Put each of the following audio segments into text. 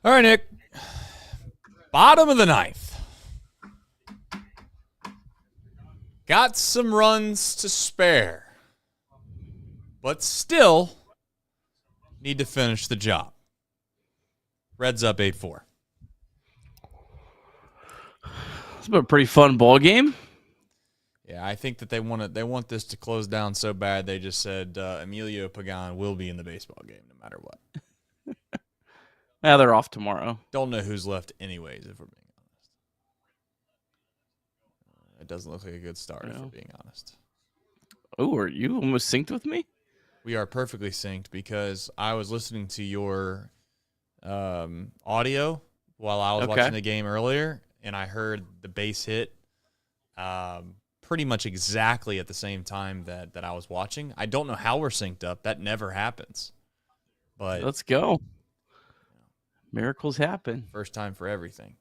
All right, Nick. Bottom of the ninth. Got some runs to spare, but still need to finish the job. Reds up 8-4. It's been a pretty fun ball game. Yeah, I think that they want this to close down so bad they just said Emilio Pagan will be in the baseball game no matter what. Now they're off tomorrow. Don't know who's left anyways, if we're being honest. It doesn't look like a good start, if we're being honest. Oh, are you almost synced with me? We are perfectly synced because I was listening to your audio while I was watching the game earlier, and I heard the base hit pretty much exactly at the same time that I was watching. I don't know how we're synced up. That never happens. But let's go. Miracles happen. First time for everything.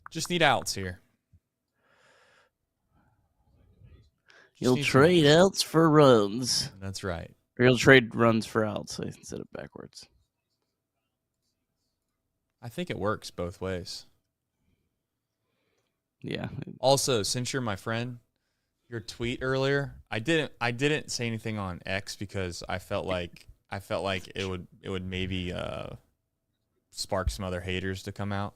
Just need outs here. You'll trade outs for runs. That's right. Or you'll trade runs for outs instead of backwards. I think it works both ways. Yeah. Also, since you're my friend, your tweet earlier, I didn't say anything on X because I felt like it would maybe spark some other haters to come out.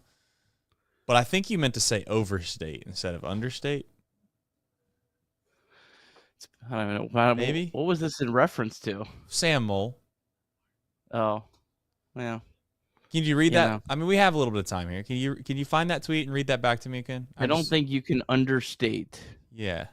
But I think you meant to say overstate instead of understate. I don't know. Maybe. What was this in reference to? Sam Moll. Oh, yeah. Can you read that? I mean, we have a little bit of time here. Can you find that tweet and read that back to me again? I don't think you can understate. Yeah.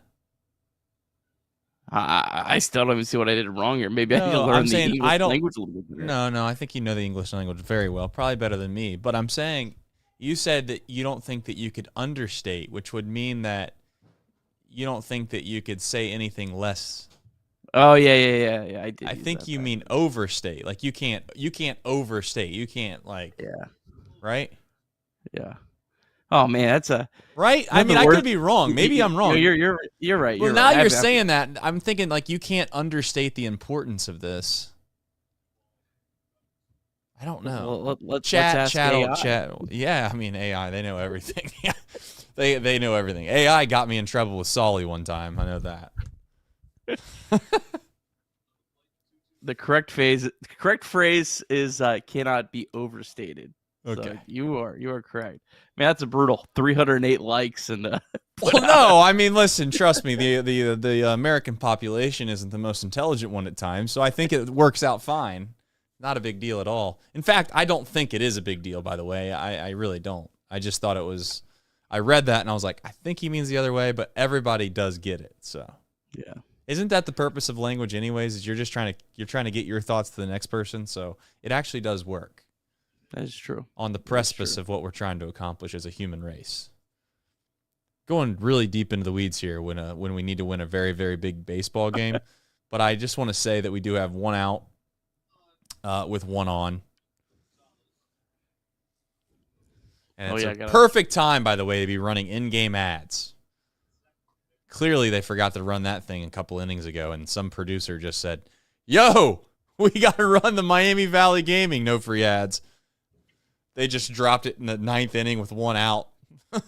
I still don't even see what I did wrong here. Maybe I need to learn the English language a little bit better. No, I think you know the English language very well, probably better than me. But I'm saying you said that you don't think that you could understate, which would mean that you don't think that you could say anything less. Oh yeah. I did. I think you mean overstate. Like you can't overstate. You can't right? Yeah. Oh man, that's a right. I mean, I could be wrong. Maybe I'm wrong. You're right. Well, now you're saying that. I'm thinking like you can't understate the importance of this. I don't know. Well, let's ask AI. Chat. Yeah, I mean AI. They know everything. they know everything. AI got me in trouble with Solly one time. I know that. The correct phrase is cannot be overstated. Okay, so you are correct. Man, that's a brutal 308 likes and. Well, no, I mean, listen, trust me. The American population isn't the most intelligent one at times, so I think it works out fine. Not a big deal at all. In fact, I don't think it is a big deal. By the way, I really don't. I just thought it was. I read that and I was like, I think he means the other way, but everybody does get it. So yeah. Isn't that the purpose of language anyways? Is you're trying to get your thoughts to the next person, so it actually does work. That is true. On the precipice of what we're trying to accomplish as a human race. Going really deep into the weeds here when we need to win a very, very big baseball game. But I just want to say that we do have one out with one on. And it's a perfect time, by the way, to be running in-game ads. Clearly, they forgot to run that thing a couple innings ago, and some producer just said, yo, we got to run the Miami Valley Gaming, no free ads. They just dropped it in the 9th inning with one out. All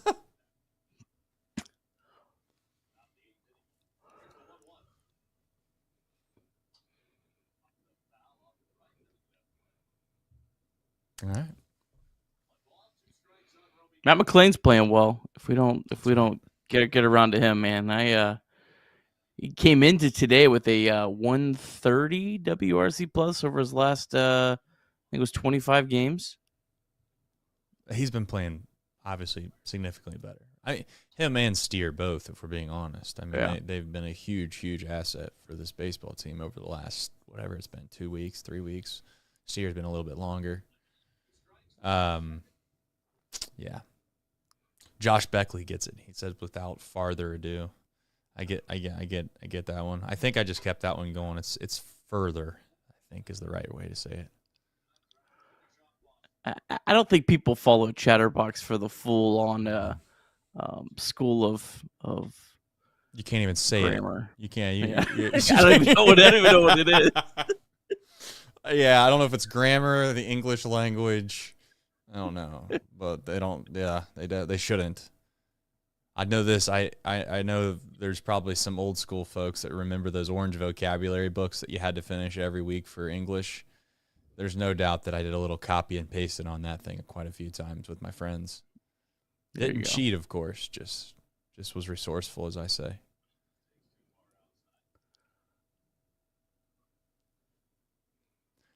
right. Matt McClain's playing well. If we don't get around to him, man, he came into today with a 130 WRC plus over his last I think it was 25 games. He's been playing obviously significantly better. I mean, him and Steer both, if we're being honest. I mean, they've been a huge asset for this baseball team over the last whatever it's been, 2 weeks, 3 weeks. Steer's been a little bit longer. Yeah. Josh Beckley gets it. He says, without farther ado. I get that one. I think I just kept that one going. It's further, I think is the right way to say it. I don't think people follow Chatterbox for the full on school of. You can't even say grammar. it. You can't. I don't even know what it is. Yeah, I don't know if it's grammar, the English language. I don't know, but they don't. Yeah, they shouldn't. I know this. I know there's probably some old school folks that remember those orange vocabulary books that you had to finish every week for English. There's no doubt that I did a little copy and pasted on that thing quite a few times with my friends. Didn't cheat, of course. Just was resourceful, as I say.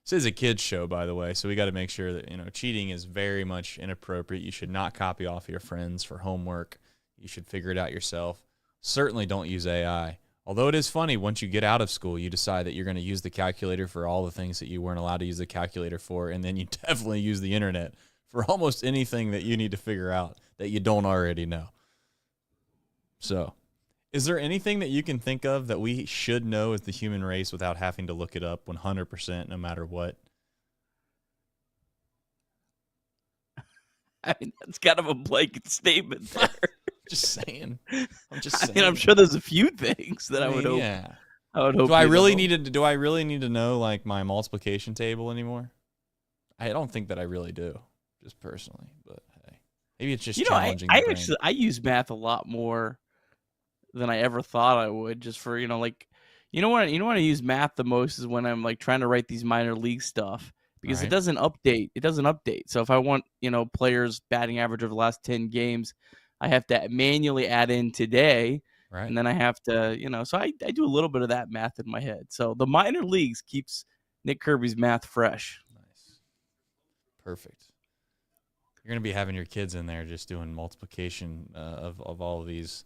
This is a kids show, by the way, so we got to make sure that, cheating is very much inappropriate. You should not copy off your friends for homework. You should figure it out yourself. Certainly don't use AI. Although it is funny, once you get out of school, you decide that you're going to use the calculator for all the things that you weren't allowed to use the calculator for, and then you definitely use the internet for almost anything that you need to figure out that you don't already know. So, is there anything that you can think of that we should know as the human race without having to look it up 100% no matter what? I mean, that's kind of a blanket statement there. Just saying. I'm sure there's a few things that I would hope. Yeah. I would hope. Do I really need to know like my multiplication table anymore? I don't think that I really do, just personally. But hey, maybe it's just challenging. I use math a lot more than I ever thought I would. Just for when I use math the most is when I'm like trying to write these minor league stuff. Because it doesn't update. So if I want, players' batting average over the last 10 games, I have to manually add in today. Right. And then I have to, so I do a little bit of that math in my head. So the minor leagues keeps Nick Kirby's math fresh. Nice. Perfect. You're going to be having your kids in there just doing multiplication of all of these.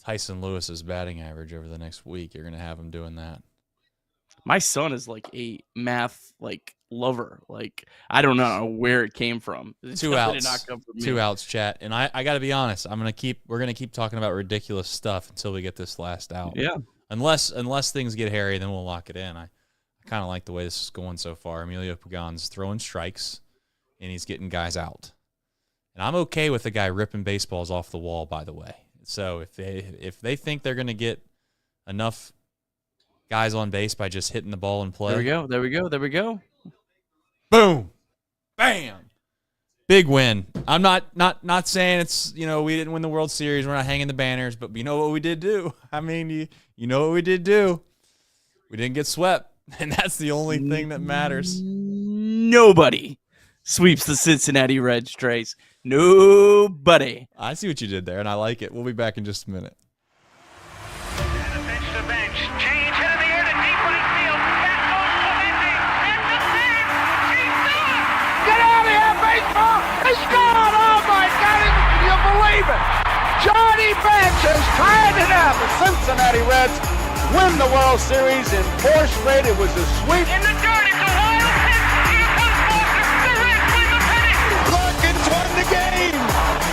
Tyson Lewis's batting average over the next week. You're going to have them doing that. My son is like a math lover. I don't know where it came from. Two outs, chat. And I got to be honest. We're gonna keep talking about ridiculous stuff until we get this last out. Yeah. Unless things get hairy, then we'll lock it in. I kind of like the way this is going so far. Emilio Pagan's throwing strikes, and he's getting guys out. And I'm okay with the guy ripping baseballs off the wall. By the way, so if they think they're gonna get enough guys on base by just hitting the ball in play. There we go. Boom. Bam. Big win. I'm not saying it's, we didn't win the World Series. We're not hanging the banners, but you know what we did do? I mean, you know what we did do? We didn't get swept, and that's the only thing that matters. Nobody sweeps the Cincinnati Reds, Trace. Nobody. I see what you did there, and I like it. We'll be back in just a minute. He scored! Oh my God! Can you believe it? Johnny Bench has tied it up. The Cincinnati Reds win the World Series in 4 straight. It was a sweep. In the dirt, it's a wild pitch. Here comes Boston. The Reds win the pennant. Perkins won the game.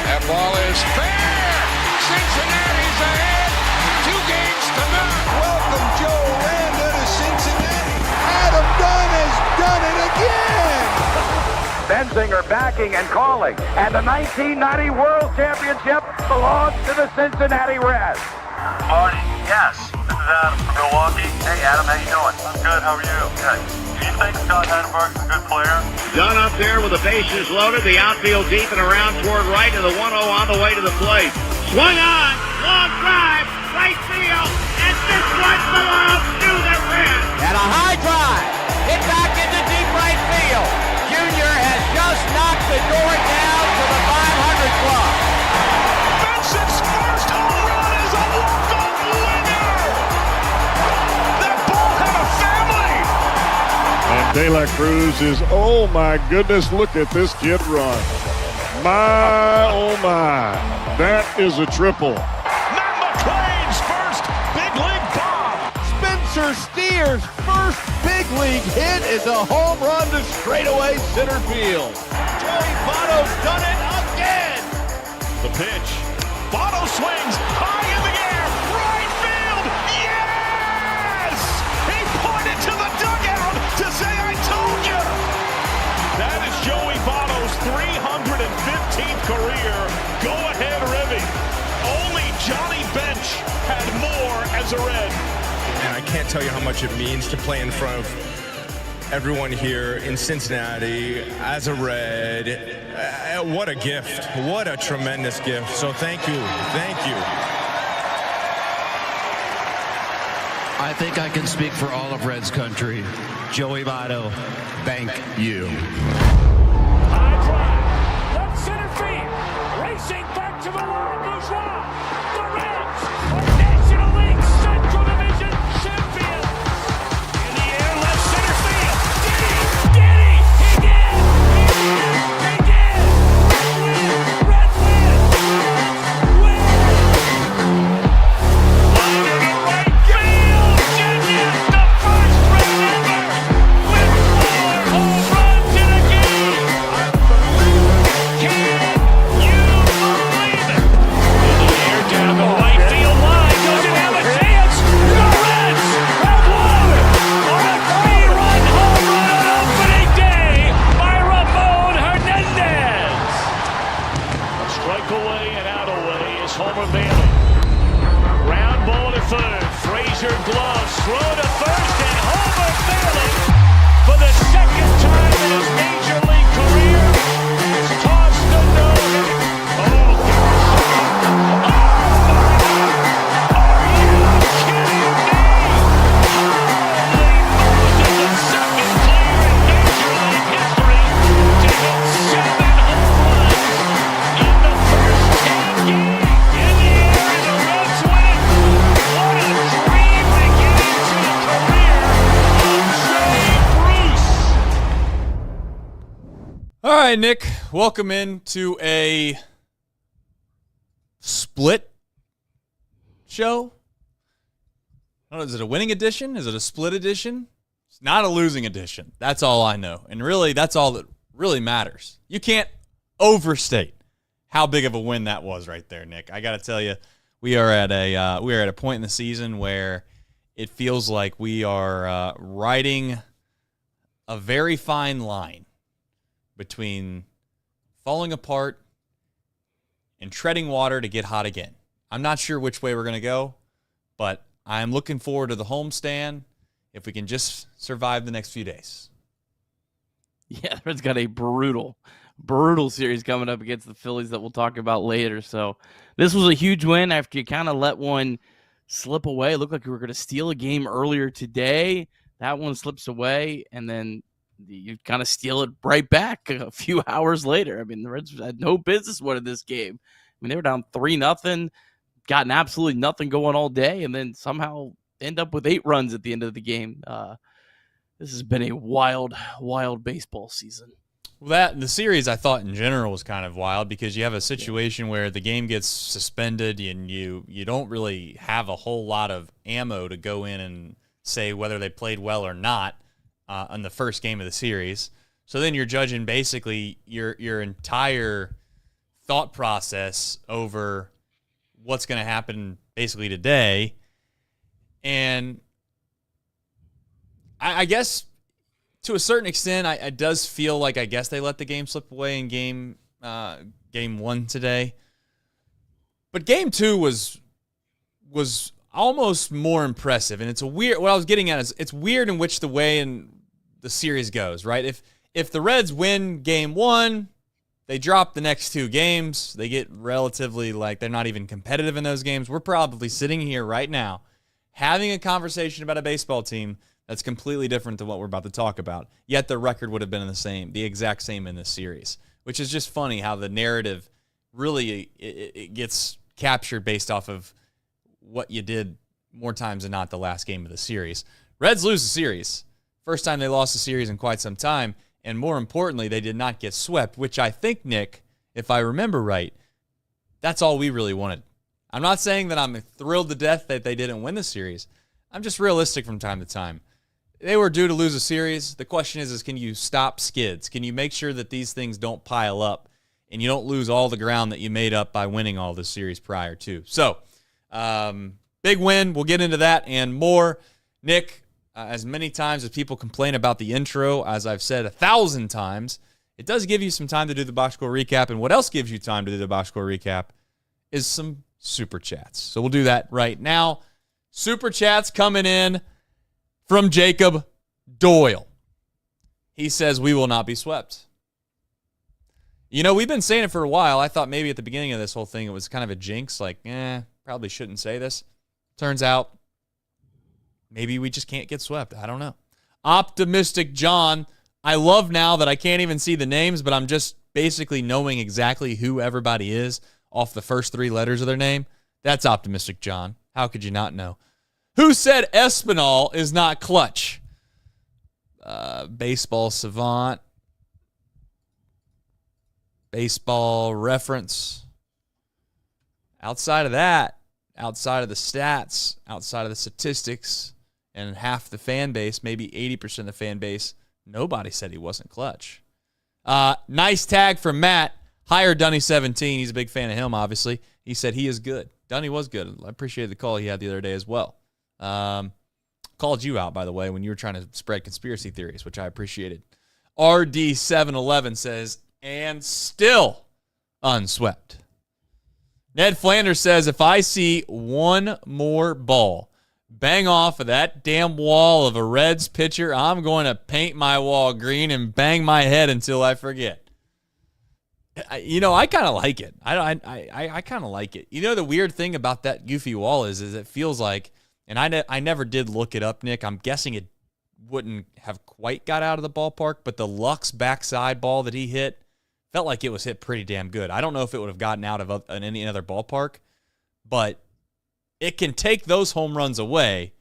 That ball is fair. Cincinnati's ahead. 2 games to none. Welcome Joe Randa to Cincinnati. Adam Dunn has done it again. Benschoter backing and calling. And the 1990 World Championship belongs to the Cincinnati Reds. Marty, yes. This is Adam from Milwaukee. Hey, Adam, how you doing? I'm good. How are you? Good. Do you think Scott Chatterbox is a good player? Dunn up there with the bases loaded. The outfield deep and around toward right. And the 1-0 on the way to the plate. Swung on. Long drive. Right field. And this one belongs to the Reds. And a high drive. Hit back into deep right field. Junior has just knocked the door down to the 500 club. Benson's first home run is a walk-off winner. That ball had a family. And De La Cruz is, oh my goodness, look at this kid run. My, oh my, that is a triple. Matt McClain's first big league bomb. Spencer Steer's first big league hit is a home run to straightaway center field. Joey Votto's done it again. The pitch. Votto swings high in the air. Right field. Yes! He pointed to the dugout to say, I told you. That is Joey Votto's 315th career go-ahead ribby. Only Johnny Bench had more as a Red. And I can't tell you how much it means to play in front of everyone here in Cincinnati as a Red. What a gift. What a tremendous gift. So thank you. Thank you. I think I can speak for all of Reds country. Joey Votto, thank you. High drive, left center field, racing back to the wall, Bourgeois. The Reds are National League Central Division champions. In the air, left center field. Did he? He did! He did! Red win! Win! Line to the right field. Genius, the first Red ever with 4 home runs in a game. Can you believe it? In the air, down the right field line, doesn't have a chance. The Reds have won on a 3-run home run on opening day by Ramon Hernandez. A strike away and out away is Homer Bailey. Ground ball to third. Frazier gloves. Throw to first, and Homer Bailey, for the second time in his major league career, has tossed the no-hitter. Oh, my God. Are you kidding me? Holy Moses, the second player in major league history to hit 7 home runs in the first 10 games. In the air, and the Reds win. What a dream beginning to the career of Jay Bruce. All right, Nick, welcome into a split show. I don't know, is it a winning edition? Is it a split edition? It's not a losing edition. That's all I know. And really, that's all that really matters. You can't overstate how big of a win that was right there, Nick. I got to tell you, we are at a point in the season where it feels like we are riding a very fine line between falling apart and treading water to get hot again. I'm not sure which way we're going to go, but I'm looking forward to the homestand if we can just survive the next few days. Yeah, the Reds got a brutal series coming up against the Phillies that we'll talk about later. So this was a huge win after you kind of let one slip away. It looked like you were going to steal a game earlier today. That one slips away, and then you kind of steal it right back a few hours later. I mean, the Reds had no business winning this game. I mean, they were down 3-0, gotten absolutely nothing going all day, and then somehow end up with 8 runs at the end of the game. This has been a wild baseball season. Well, the series I thought in general was kind of wild because you have a situation where the game gets suspended and you don't really have a whole lot of ammo to go in and say whether they played well or not on the first game of the series. So then you're judging basically your entire thought process over what's going to happen basically today. And I guess to a certain extent, it does feel like I guess they let the game slip away in game 1 today. But game 2 was almost more impressive, and it's a weird. What I was getting at is it's weird in which the way in the series goes, right? If the Reds win game 1, they drop the next 2 games. They get relatively like they're not even competitive in those games. We're probably sitting here right now having a conversation about a baseball team that's completely different than what we're about to talk about. Yet the record would have been the exact same in this series, which is just funny how the narrative really it gets captured based off of what you did more times than not the last game of the series. Reds lose the series. First time they lost the series in quite some time, and more importantly, they did not get swept, which I think, Nick, if I remember right, that's all we really wanted. I'm not saying that I'm thrilled to death that they didn't win the series. I'm just realistic from time to time. They were due to lose a series. The question is can you stop skids? Can you make sure that these things don't pile up and you don't lose all the ground that you made up by winning all the series prior to? So, big win. We'll get into that and more. Nick, as many times as people complain about the intro, as I've said 1,000 times, it does give you some time to do the box score recap. And what else gives you time to do the box score recap is some super chats. So we'll do that right now. Super chats coming in from Jacob Doyle. He says, we will not be swept. You know, we've been saying it for a while. I thought maybe at the beginning of this whole thing it was kind of a jinx, like, probably shouldn't say this. Turns out, maybe we just can't get swept. I don't know. Optimistic John. I love now that I can't even see the names, but I'm just basically knowing exactly who everybody is off the first 3 letters of their name. That's Optimistic John. How could you not know? Who said Espinal is not clutch? Baseball savant. Baseball reference. Outside of that, outside of the stats, outside of the statistics, and half the fan base, maybe 80% of the fan base, nobody said he wasn't clutch. Nice tag from Matt. Hire Dunny17. He's a big fan of him, obviously. He said he is good. Dunny was good. I appreciated the call he had the other day as well. Called you out, by the way, when you were trying to spread conspiracy theories, which I appreciated. RD711 says, and still unswept. Ned Flanders says, if I see one more ball bang off of that damn wall of a Reds pitcher, I'm going to paint my wall green and bang my head until I forget. You know, I kind of like it. I kind of like it. You know, the weird thing about that goofy wall is it feels like, and I never did look it up, Nick. I'm guessing it wouldn't have quite got out of the ballpark, but the Lux backside ball that he hit felt like it was hit pretty damn good. I don't know if it would have gotten out of any other ballpark, but it can take those home runs away,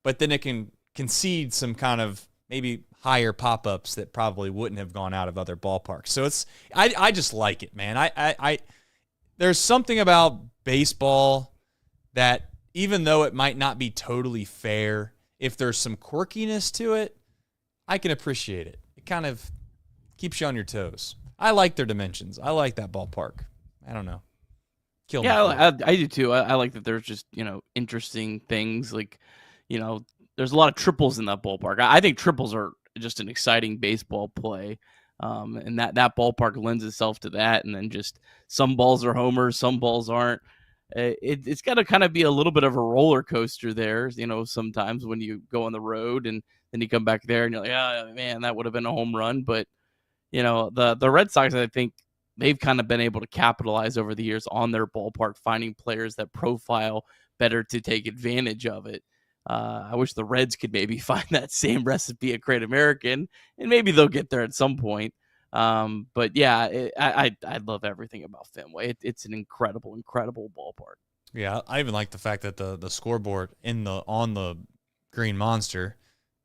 but then it can concede some kind of maybe higher pop-ups that probably wouldn't have gone out of other ballparks. So I just like it, man. I there's something about baseball that even though it might not be totally fair, if there's some quirkiness to it, I can appreciate it. It kind of keeps you on your toes. I like their dimensions. I like that ballpark. I don't know. I do too. I like that there's just, interesting things. Like, there's a lot of triples in that ballpark. I think triples are just an exciting baseball play. And that ballpark lends itself to that. And then just some balls are homers, some balls aren't. It's got to kind of be a little bit of a roller coaster there, sometimes when you go on the road and then you come back there and you're like, oh, man, that would have been a home run. But, the Red Sox, I think they've kind of been able to capitalize over the years on their ballpark, finding players that profile better to take advantage of it. I wish the Reds could maybe find that same recipe at Great American, and maybe they'll get there at some point. But yeah, I love everything about Fenway. It's an incredible ballpark. Yeah, I even like the fact that the scoreboard on the Green Monster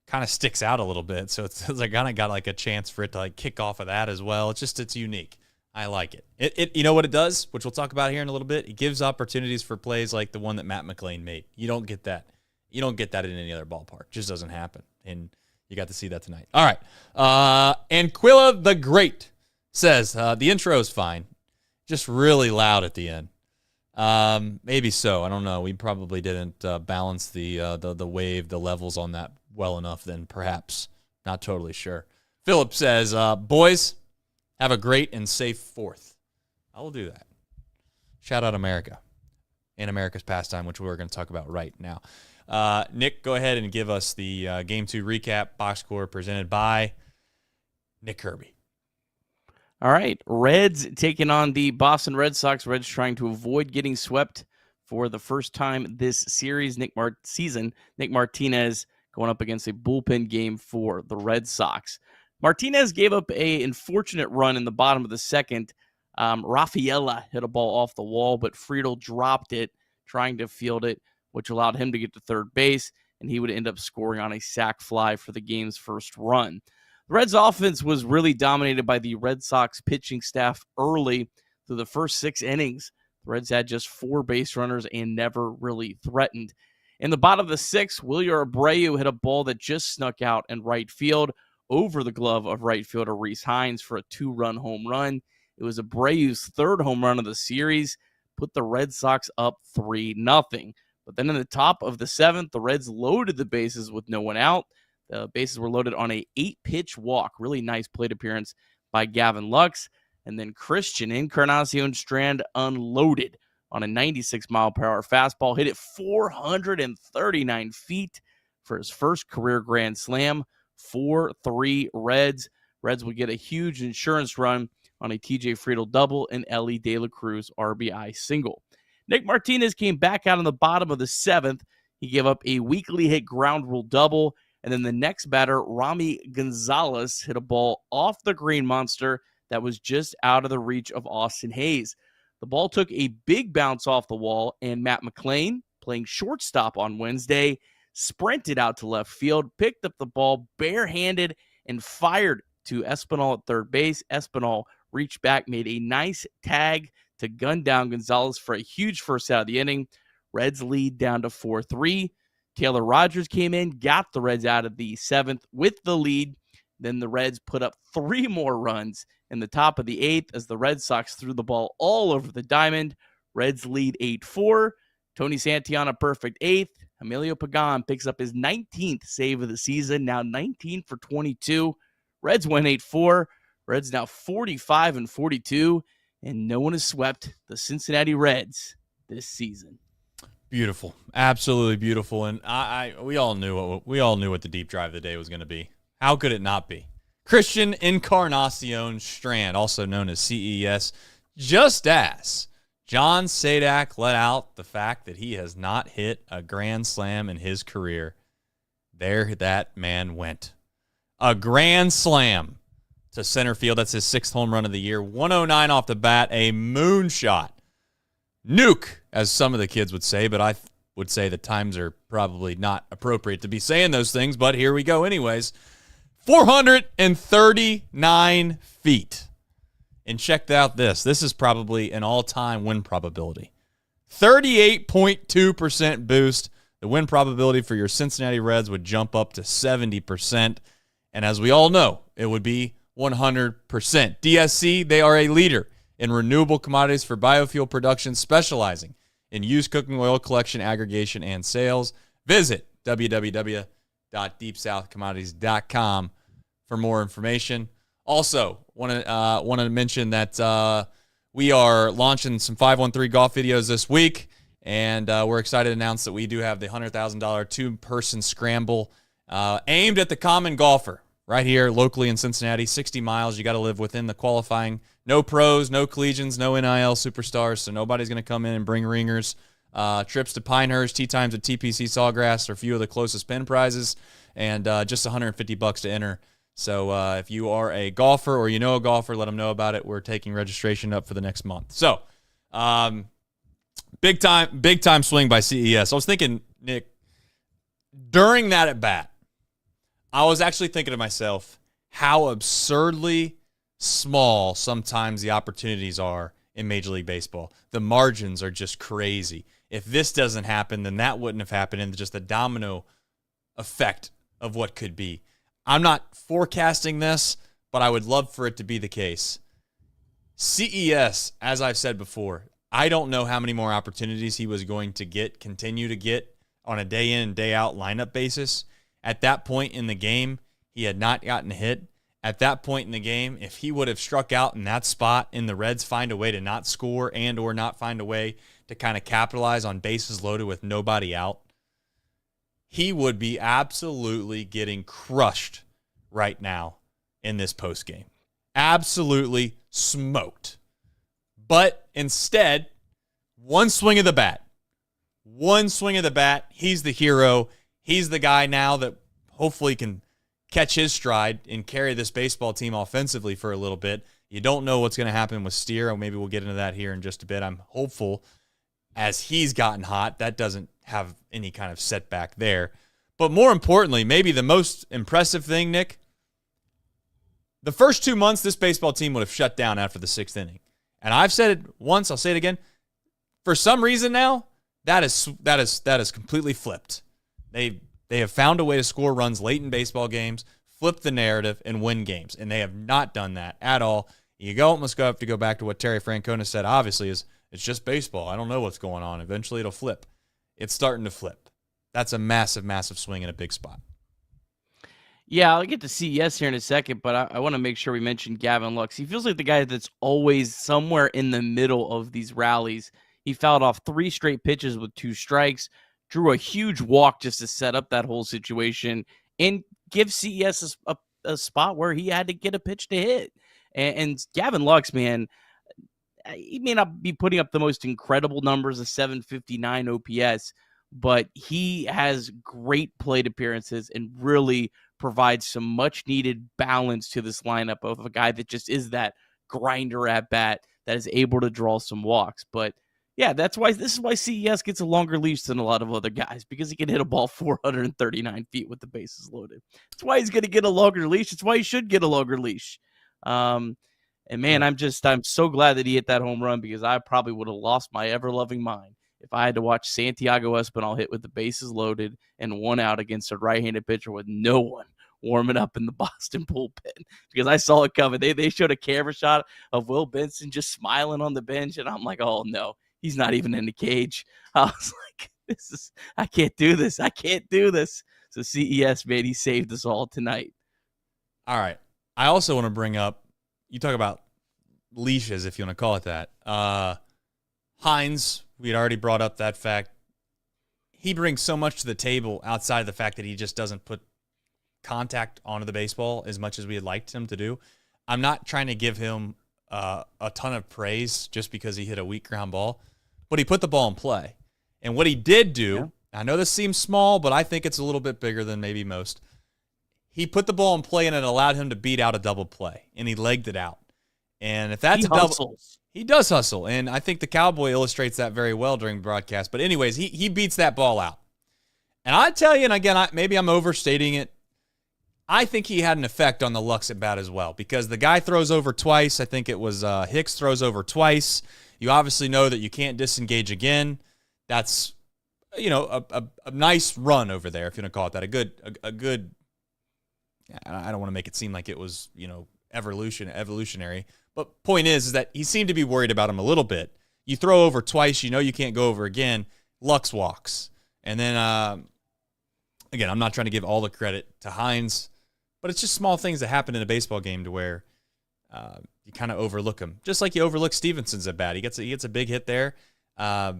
kind of sticks out a little bit, so it's like kind of got like a chance for it to like kick off of that as well. It's unique. I like it. It you know what it does, which we'll talk about here in a little bit. It gives opportunities for plays like the one that Matt McLean made. You don't get that. You don't get that in any other ballpark. It just doesn't happen. And you got to see that tonight. All right. Anquilla the Great says, the intro is fine. Just really loud at the end. Maybe so. I don't know. We probably didn't balance the wave, the levels on that well enough then, perhaps. Not totally sure. Philip says, boys, have a great and safe 4th. I will do that. Shout out America and America's pastime, which we're going to talk about right now. Nick, go ahead and give us the Game 2 recap, box score presented by Nick Kirby. All right. Reds taking on the Boston Red Sox. Reds trying to avoid getting swept for the first time this series. Nick Martinez going up against a bullpen game for the Red Sox. Martinez gave up an unfortunate run in the bottom of the second. Rafaela hit a ball off the wall, but Friedel dropped it, trying to field it, which allowed him to get to third base, and he would end up scoring on a sac fly for the game's first run. The Reds' offense was really dominated by the Red Sox pitching staff early through the first 6 innings. The Reds had just 4 base runners and never really threatened. In the bottom of the 6th, Wilyer Abreu hit a ball that just snuck out in right field over the glove of right fielder Rhys Hines for a 2-run home run. It was Abreu's 3rd home run of the series, put the Red Sox up 3-0. But then in the top of the 7th, the Reds loaded the bases with no one out. The bases were loaded on a 8-pitch walk. Really nice plate appearance by Gavin Lux. And then Christian Encarnacion-Strand unloaded on a 96-mile-per-hour fastball. Hit it 439 feet for his first career grand slam. 4-3 Reds. Reds will get a huge insurance run on a TJ Friedl double and Ellie De La Cruz RBI single. Nick Martinez came back out in the bottom of the 7th. He gave up a weakly hit ground rule double, and then the next batter, Rami Gonzalez, hit a ball off the green monster that was just out of the reach of Austin Hayes. The ball took a big bounce off the wall, and Matt McLean, playing shortstop on Wednesday, sprinted out to left field, picked up the ball barehanded, and fired to Espinal at third base. Espinal reached back, made a nice tag to gun down Gonzalez for a huge first out of the inning. Reds lead down to 4-3. Taylor Rogers came in, got the Reds out of the 7th with the lead. Then the Reds put up 3 more runs in the top of the 8th as the Red Sox threw the ball all over the diamond. Reds lead 8-4. Tony Santiana, perfect 8th. Emilio Pagan picks up his 19th save of the season, now 19 for 22. Reds win 8-4. Reds now 45-42, and no one has swept the Cincinnati Reds this season. Beautiful, absolutely beautiful, and we all knew what the deep drive of the day was going to be. How could it not be? Christian Encarnacion-Strand, also known as CES, just as John Sadak let out the fact that he has not hit a grand slam in his career. There that man went. A grand slam to center field. That's his 6th home run of the year. 109 off the bat, a moonshot. Nuke, as some of the kids would say, but I would say the times are probably not appropriate to be saying those things, but here we go anyways. 439 feet. And check out this. This is probably an all-time win probability. 38.2% boost. The win probability for your Cincinnati Reds would jump up to 70%. And as we all know, it would be 100%. DSC, they are a leader in renewable commodities for biofuel production, specializing in used cooking oil collection, aggregation, and sales. Visit www.deepsouthcommodities.com for more information. Also, want to mention that we are launching some 513 golf videos this week, and we're excited to announce that we do have the $100,000 2-person scramble aimed at the common golfer right here locally in Cincinnati. 60 miles. You got to live within the qualifying. No pros, no collegians, no NIL superstars, so nobody's going to come in and bring ringers. Trips to Pinehurst, tee times at TPC Sawgrass are a few of the closest pin prizes, and just $150 to enter. So if you are a golfer or you know a golfer, let them know about it. We're taking registration up for the next month. So big time swing by CES. I was thinking, Nick, during that at bat, I was actually thinking to myself how absurdly small sometimes the opportunities are in Major League Baseball. The margins are just crazy. If this doesn't happen, then that wouldn't have happened, and just the domino effect of what could be. I'm not forecasting this, but I would love for it to be the case. CES, as I've said before, I don't know how many more opportunities he was going to continue to get on a day in and day out lineup basis. At that point in the game, he had not gotten hit. At that point in the game, if he would have struck out in that spot and the Reds find a way to not score and or not find a way to kind of capitalize on bases loaded with nobody out, he would be absolutely getting crushed right now in this postgame. Absolutely smoked. But instead, one swing of the bat, he's the hero. He's the guy now that hopefully can catch his stride and carry this baseball team offensively for a little bit. You don't know what's going to happen with Steer, or maybe we'll get into that here in just a bit. I'm hopeful as he's gotten hot, that doesn't have any kind of setback there. But more importantly, maybe the most impressive thing, Nick, the first 2 months, this baseball team would have shut down after the 6th inning. And I've said it once, I'll say it again. For some reason now, that is completely flipped. They have found a way to score runs late in baseball games, flip the narrative, and win games. And they have not done that at all. You almost have to go back to what Terry Francona said, obviously, is it's just baseball. I don't know what's going on. Eventually it'll flip. It's starting to flip. That's a massive, massive swing in a big spot. Yeah, I'll get to CES here in a second, but I want to make sure we mention Gavin Lux. He feels like the guy that's always somewhere in the middle of these rallies. He fouled off 3 straight pitches with 2 strikes, drew a huge walk just to set up that whole situation and give CES a spot where he had to get a pitch to hit. And Gavin Lux, man, he may not be putting up the most incredible numbers of 759 OPS, but he has great plate appearances and really provides some much needed balance to this lineup of a guy that just is that grinder at bat that is able to draw some walks. But yeah, this is why CES gets a longer leash than a lot of other guys, because he can hit a ball 439 feet with the bases loaded. That's why he's going to get a longer leash. It's why he should get a longer leash. And man, I'm so glad that he hit that home run, because I probably would have lost my ever-loving mind if I had to watch Santiago Espinal hit with the bases loaded and 1 out against a right-handed pitcher with no one warming up in the Boston bullpen, because I saw it coming. They showed a camera shot of Will Benson just smiling on the bench, and I'm like, oh no, he's not even in the cage. I was like, I can't do this. I can't do this. So CES, man, he saved us all tonight. All right. I also want to bring up, you talk about leashes, if you want to call it that. Hines, we had already brought up that fact. He brings so much to the table outside of the fact that he just doesn't put contact onto the baseball as much as we had liked him to do. I'm not trying to give him a ton of praise just because he hit a weak ground ball, but he put the ball in play. And what he did do, I know this seems small, but I think it's a little bit bigger than maybe most. He put the ball in play, and it allowed him to beat out a double play, and he legged it out. And if that's double, he does hustle. And I think the Cowboy illustrates that very well during broadcast. But anyways, he beats that ball out. And I tell you, and again, maybe I'm overstating it, I think he had an effect on the Lux at bat as well, because the guy throws over twice. I think it was Hicks throws over twice. You obviously know that you can't disengage again. That's, a nice run over there, if you want to call it that. A good. I don't want to make it seem like it was, evolutionary. But point is that he seemed to be worried about him a little bit. You throw over twice, you can't go over again. Lux walks. And then, again, I'm not trying to give all the credit to Hines, but it's just small things that happen in a baseball game to where you kind of overlook them. Just like you overlook Stevenson's at bat. He gets a big hit there. I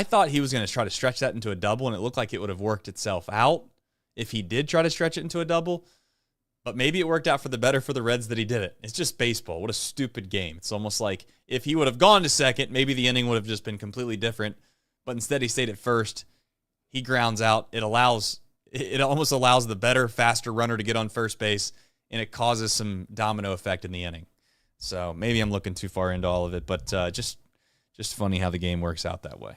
thought he was going to try to stretch that into a double, and it looked like it would have worked itself out if he did try to stretch it into a double. But maybe it worked out for the better for the Reds that he did it. It's just baseball. What a stupid game. It's almost like if he would have gone to second, maybe the inning would have just been completely different. But instead he stayed at first. He grounds out. It almost allows the better, faster runner to get on first base, and it causes some domino effect in the inning. So maybe I'm looking too far into all of it, but just funny how the game works out that way.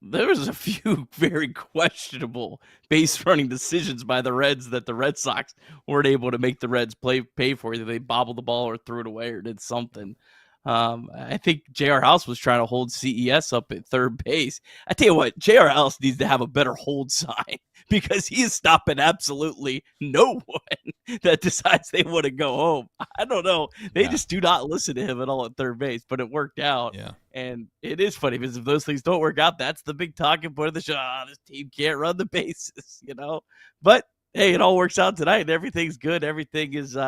There was a few very questionable base running decisions by the Reds that the Red Sox weren't able to make the Reds pay for. Either they bobbled the ball or threw it away or did something. I think J.R. House was trying to hold CES up at third base. I tell you what, J.R. House needs to have a better hold sign, because he is stopping absolutely no one that decides they want to go home. I don't know. They just do not listen to him at all at third base, but it worked out. Yeah. And it is funny, because if those things don't work out, that's the big talking point of the show. This team can't run the bases, But, hey, it all works out tonight, and everything's good. Everything is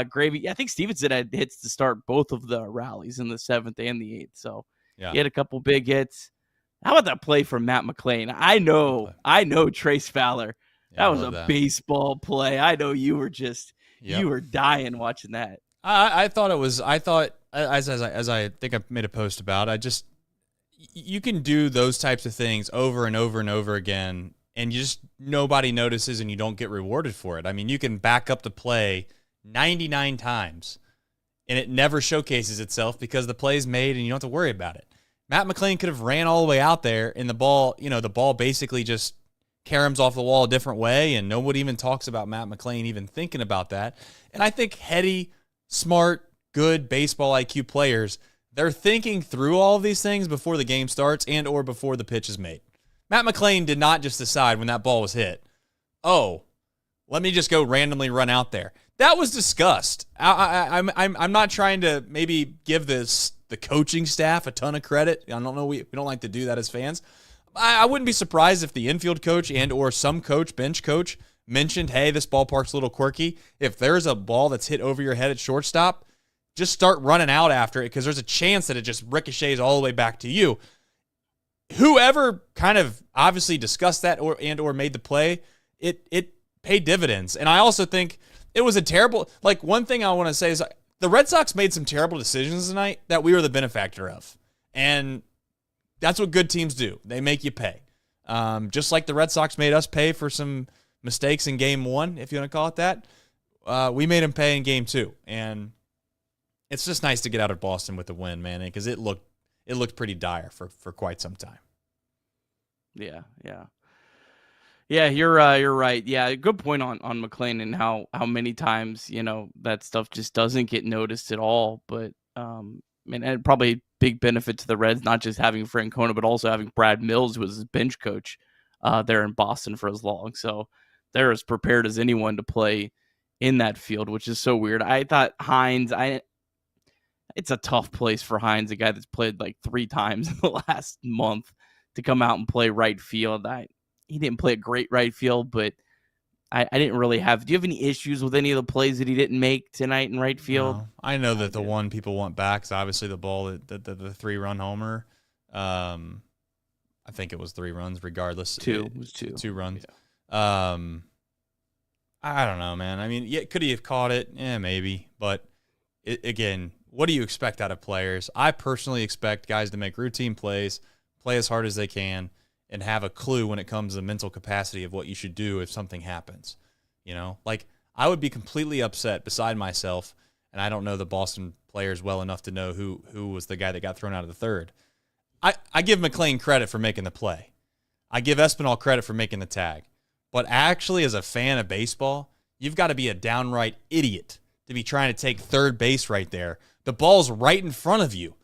gravy. I think Stevenson had hits to start both of the rallies in the 7th and the 8th. So he had a couple big hits. How about that play from Matt McClain? I know Trace Fowler. That was a baseball play. I know you were you were dying watching that. I thought, as I think I made a post about, you can do those types of things over and over and over again, and nobody notices, and you don't get rewarded for it. I mean, you can back up the play 99 times, and it never showcases itself because the play is made and you don't have to worry about it. Matt McClain could have ran all the way out there, and the ball basically just caroms off the wall a different way, and nobody even talks about Matt McClain even thinking about that. And I think heady, smart, good baseball IQ players, they're thinking through all of these things before the game starts and or before the pitch is made. Matt McClain did not just decide when that ball was hit, let me just go randomly run out there. That was discussed. I'm not trying to maybe give the coaching staff a ton of credit. I don't know. We don't like to do that as fans. I wouldn't be surprised if the infield coach and or some coach, bench coach, mentioned, hey, this ballpark's a little quirky. If there's a ball that's hit over your head at shortstop, just start running out after it, because there's a chance that it just ricochets all the way back to you. whoever kind of obviously discussed that or made the play, it paid dividends. And I also think it was a terrible, like, one thing I want to say is the Red Sox made some terrible decisions tonight that we were the benefactor of. And that's what good teams do. They make you pay. Just like the Red Sox made us pay for some mistakes in game 1, if you want to call it that. We made them pay in game 2. And it's just nice to get out of Boston with a win, man, because it looked pretty dire for quite some time. Yeah. Yeah, you're right. Yeah, good point on McClain and how many times, that stuff just doesn't get noticed at all. But and probably a big benefit to the Reds, not just having Francona, but also having Brad Mills, who was his bench coach there in Boston for as long. So they're as prepared as anyone to play in that field, which is so weird. I thought Hines, it's a tough place for Hines, a guy that's played like 3 times in the last month, to come out and play right field. He didn't play a great right field, but I didn't really have. Do you have any issues with any of the plays that he didn't make tonight in right field? No. I know that the one people want back is obviously the ball, the 3-run homer. I think it was 3 runs regardless. It was 2. 2 runs. Yeah. I don't know, man. I mean, yeah, could he have caught it? Yeah, maybe. But again, what do you expect out of players? I personally expect guys to make routine plays, play as hard as they can, and have a clue when it comes to the mental capacity of what you should do if something happens. Like, I would be completely upset beside myself, and I don't know the Boston players well enough to know who was the guy that got thrown out of the third. I give McClain credit for making the play. I give Espinal credit for making the tag. But actually, as a fan of baseball, you've got to be a downright idiot to be trying to take third base right there. The ball's right in front of you.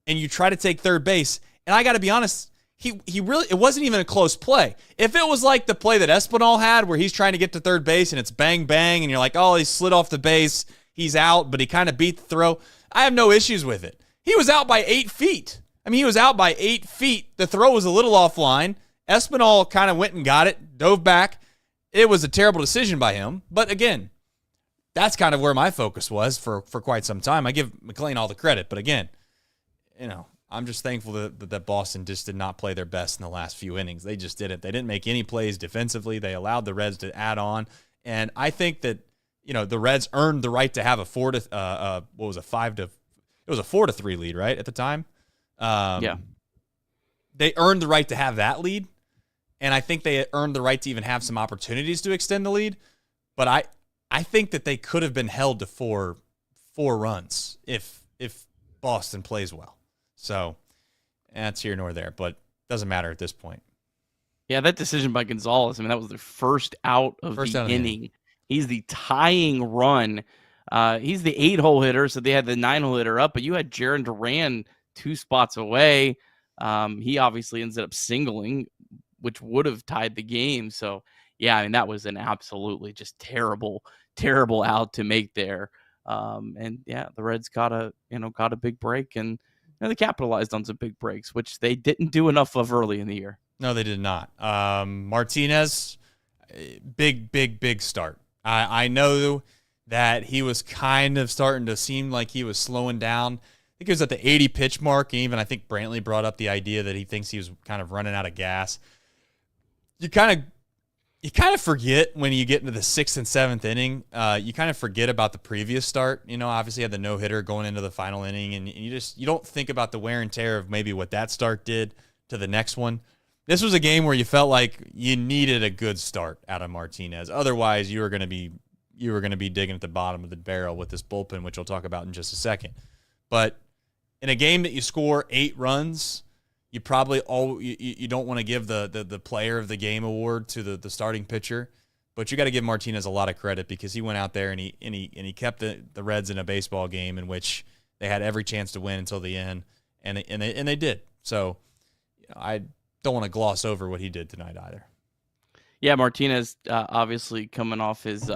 And you try to take third base. And I got to be honest, he really, it wasn't even a close play. If it was like the play that Espinal had where he's trying to get to third base and it's bang, bang, and you're like, oh, he slid off the base, he's out, but he kind of beat the throw, I have no issues with it. He was out by 8 feet. He was out by 8 feet. The throw was a little offline. Espinal kind of went and got it, dove back. It was a terrible decision by him. But again, that's kind of where my focus was for quite some time. I give McClain all the credit. But again, I'm just thankful that Boston just did not play their best in the last few innings. They just didn't. They didn't make any plays defensively. They allowed the Reds to add on. And I think that, the Reds earned the right to have a 4-3 lead, right, at the time? Yeah. They earned the right to have that lead. And I think they earned the right to even have some opportunities to extend the lead. But I think that they could have been held to four runs if Boston plays well. So that's here nor there, but doesn't matter at this point. Yeah, that decision by Gonzalez, that was the first out of the inning. He's the tying run. He's the 8-hole hitter, so they had the 9-hole hitter up, but you had Jarren Duran 2 spots away. He obviously ended up singling, which would have tied the game. So, yeah, that was an absolutely just terrible out to make there. And yeah, the Reds got a big break, and they capitalized on some big breaks, which they didn't do enough of early in the year. No, they did not. Martinez, big start. I know that he was kind of starting to seem like he was slowing down. I think it was at the 80 pitch mark. And even I think Brantley brought up the idea that he thinks he was kind of running out of gas. You kind of forget when you get into the 6th and 7th inning. You kind of forget about the previous start. Obviously had the no-hitter going into the final inning, and you don't think about the wear and tear of maybe what that start did to the next one. This was a game where you felt like you needed a good start out of Martinez. Otherwise, you were going to be digging at the bottom of the barrel with this bullpen, which we'll talk about in just a second. But in a game that you score 8 runs, you probably you don't want to give the player of the game award to the starting pitcher, but you got to give Martinez a lot of credit because he went out there and he kept the Reds in a baseball game in which they had every chance to win until the end, and they did. So I don't want to gloss over what he did tonight either. Yeah, Martinez obviously coming off his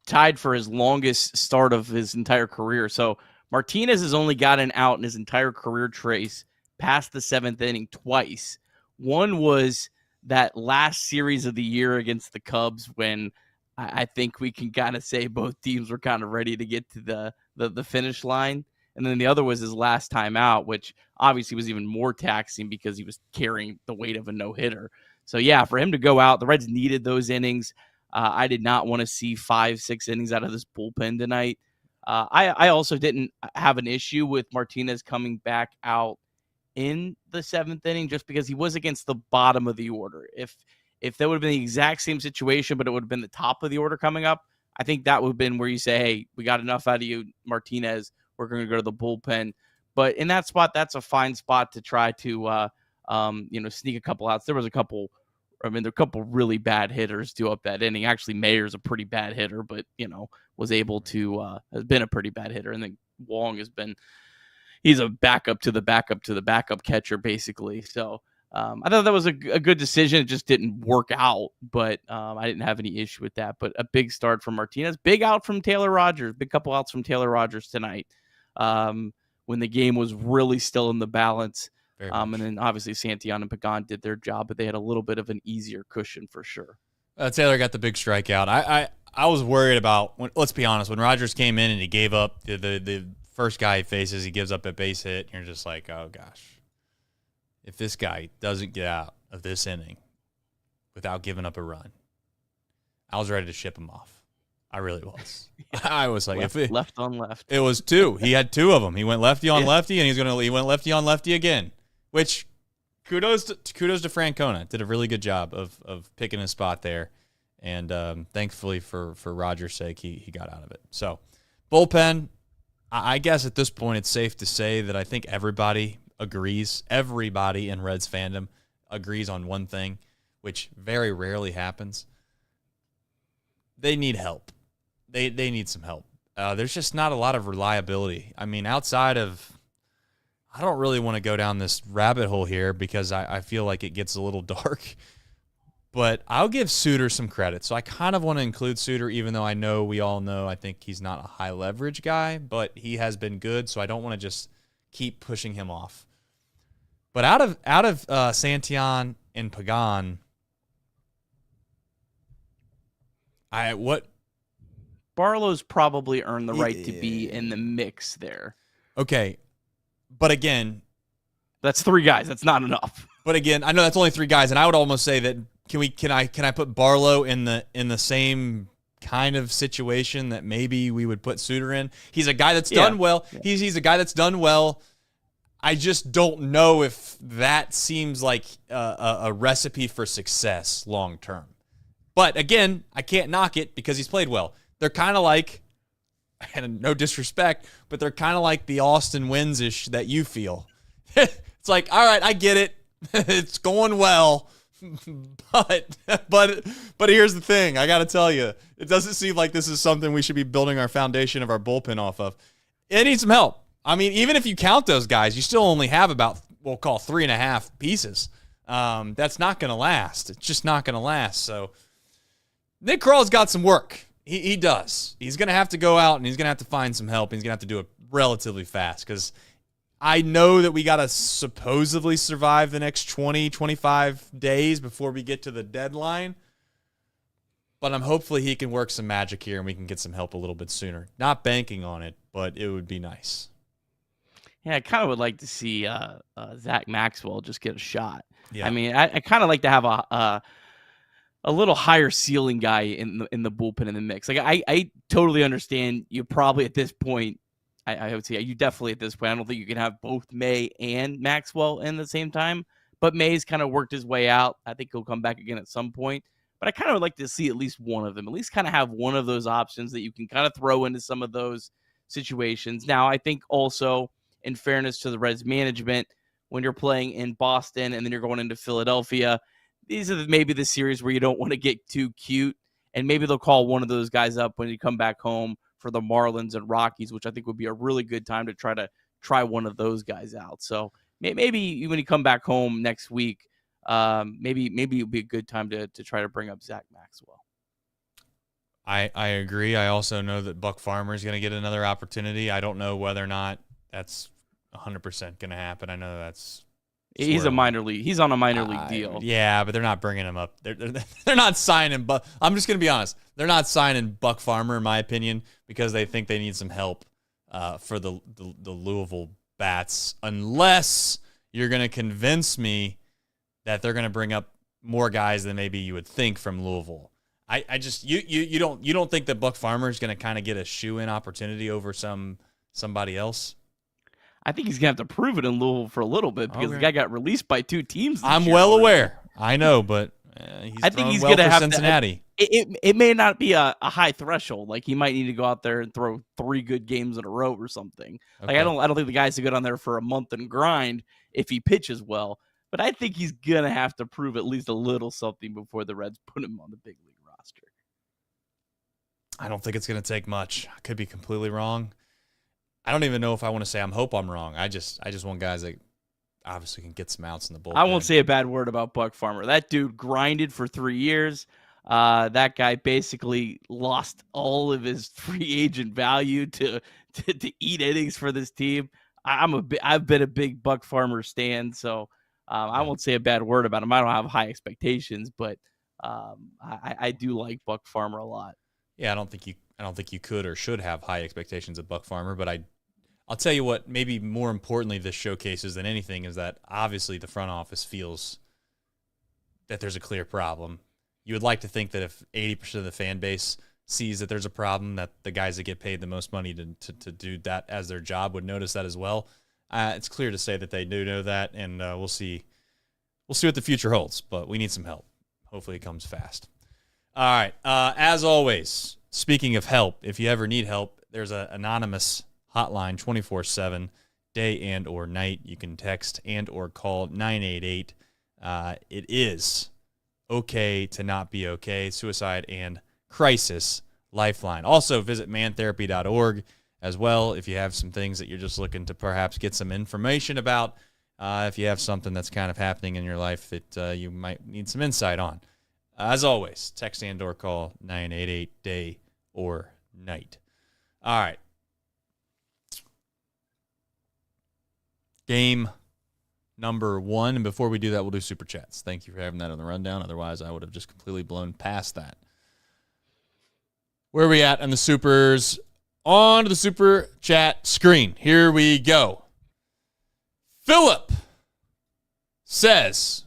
tied for his longest start of his entire career. So Martinez has only gotten out in his entire career trace past the 7th inning twice. One was that last series of the year against the Cubs when I think we can kind of say both teams were kind of ready to get to the finish line. And then the other was his last time out, which obviously was even more taxing because he was carrying the weight of a no-hitter. So, yeah, for him to go out, the Reds needed those innings. I did not want to see 5-6 innings out of this bullpen tonight. I also didn't have an issue with Martinez coming back out in the 7th inning just because he was against the bottom of the order. If that would have been the exact same situation, but it would have been the top of the order coming up, I think that would have been where you say, hey, we got enough out of you, Martinez. We're going to go to the bullpen. But in that spot, that's a fine spot to try to, sneak a couple outs. There were a couple really bad hitters due up that inning. Actually, Mayer's a pretty bad hitter, but, was able to, has been a pretty bad hitter. And then Wong he's a backup to the backup catcher, basically. So I thought that was a good decision. It just didn't work out, but I didn't have any issue with that. But a big start from Martinez, big out from Taylor Rogers, big couple outs from Taylor Rogers tonight when the game was really still in the balance. And then obviously Santillan and Pagan did their job, but they had a little bit of an easier cushion for sure. Taylor got the big strikeout. I was worried about, let's be honest, when Rogers came in and he gave up the first guy he faces, he gives up a base hit, and you're just like, oh gosh. If this guy doesn't get out of this inning without giving up a run, I was ready to ship him off. I really was. I was like, left on left. It was 2. He had 2 of them. He went lefty on lefty, and he went lefty on lefty again. Which kudos to Francona. Did a really good job of picking his spot there, and thankfully for Rogers' sake, he got out of it. So bullpen, I guess at this point it's safe to say that I think everybody in Reds fandom agrees on one thing, which very rarely happens. They need help. They need some help. There's just not a lot of reliability. I mean, outside of, I don't really want to go down this rabbit hole here because I feel like it gets a little dark, but I'll give Suter some credit. So I kind of want to include Suter, even though we all know I think he's not a high leverage guy, but he has been good. So I don't want to just keep pushing him off. But out of Santillan and Pagan, Barlow's probably earned the right to be in the mix there. Okay, but again, that's 3 guys. That's not enough. But again, I know that's only 3 guys, and I would almost say that can I put Barlow in the same kind of situation that maybe we would put Suter in? He's a guy that's done well. Yeah. He's a guy that's done well. I just don't know if that seems like a recipe for success long term. But again, I can't knock it because he's played well. They're kind of like, and no disrespect, but they're kind of like the Austin Wins-ish that you feel. It's like, all right, I get it. It's going well. But here's the thing. I got to tell you, it doesn't seem like this is something we should be building our foundation of our bullpen off of. It needs some help. I mean, even if you count those guys, you still only have about, we'll call 3.5 pieces. That's not going to last. It's just not going to last. So Nick Kral's got some work. He does. He's going to have to go out and he's going to have to find some help. He's going to have to do it relatively fast because I know that we got to supposedly survive the next 20, 25 days before we get to the deadline. But hopefully he can work some magic here and we can get some help a little bit sooner. Not banking on it, but it would be nice. Yeah, I kind of would like to see Zach Maxwell just get a shot. Yeah. I mean, I kind of like to have a little higher ceiling guy in the bullpen in the mix. Like I totally understand you probably at this point. I would say you definitely at this point. I don't think you can have both May and Maxwell in the same time. But May's kind of worked his way out. I think he'll come back again at some point. But I kind of would like to see at least one of them. At least kind of have one of those options that you can kind of throw into some of those situations. Now, I think also, in fairness to the Reds management, when you're playing in Boston and then you're going into Philadelphia, these are maybe the series where you don't want to get too cute. And maybe they'll call one of those guys up when you come back home for the Marlins and Rockies, which I think would be a really good time to try one of those guys out. So maybe when you come back home next week, maybe it would be a good time to try to bring up Zach Maxwell. I agree. I also know that Buck Farmer is going to get another opportunity. I don't know whether or not that's 100% going to happen. I know that's he's a minor league. He's on a minor league deal. Yeah, but they're not bringing him up. They're not signing. But I'm just going to be honest. They're not signing Buck Farmer, in my opinion, because they think they need some help for the Louisville Bats, unless you're going to convince me that they're going to bring up more guys than maybe you would think from Louisville. I just you don't think that Buck Farmer is going to kind of get a shoe-in opportunity over somebody else? I think he's going to have to prove it in Louisville for a little bit because the guy got released by 2 teams. I'm well aware. I know, but I think he's well going to have Cincinnati. It may not be a high threshold. Like he might need to go out there and throw 3 good games in a row or something. Okay. Like I don't think the guy's to go down there for a month and grind if he pitches well. But I think he's going to have to prove at least a little something before the Reds put him on the big league roster. I don't think it's going to take much. I could be completely wrong. I don't even know if I want to say hope I'm wrong. I just want guys that obviously can get some outs in the bullpen. I won't say a bad word about Buck Farmer. That dude grinded for 3 years. That guy basically lost all of his free agent value to eat innings for this team. I've been a big Buck Farmer stan, so I won't say a bad word about him. I don't have high expectations, but I do like Buck Farmer a lot. Yeah, I don't think you could or should have high expectations of Buck Farmer, but I'll tell you what, maybe more importantly this showcases than anything is that obviously the front office feels that there's a clear problem. You would like to think that if 80% of the fan base sees that there's a problem, that the guys that get paid the most money to do that as their job would notice that as well. It's clear to say that they do know that, and we'll see what the future holds, but we need some help. Hopefully it comes fast. All right. As always, speaking of help, if you ever need help, there's an anonymous hotline 24/7, day and or night. You can text and or call 988. It is okay to not be okay. Suicide and crisis lifeline. Also visit mantherapy.org as well if you have some things that you're just looking to perhaps get some information about. If you have something that's kind of happening in your life that you might need some insight on. As always, text and or call 988 day or night. All right. Game number 1. And before we do that, we'll do Super Chats. Thank you for having that on the rundown. Otherwise, I would have just completely blown past that. Where are we at on the Supers? On to the Super Chat screen. Here we go. Philip says,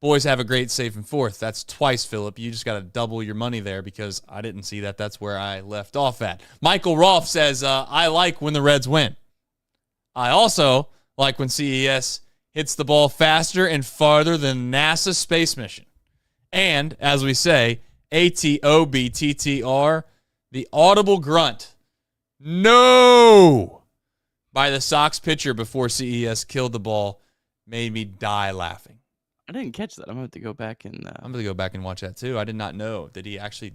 boys have a great safe and fourth. That's twice, Philip. You just got to double your money there because I didn't see that. That's where I left off at. Michael Rolfe says, I like when the Reds win. I also like when CES hits the ball faster and farther than NASA space mission. And, as we say, ATOBTTR, the audible grunt, no, by the Sox pitcher before CES killed the ball made me die laughing. I didn't catch that. I'm going to have to go back and I'm going to go back and watch that too. I did not know. Did he actually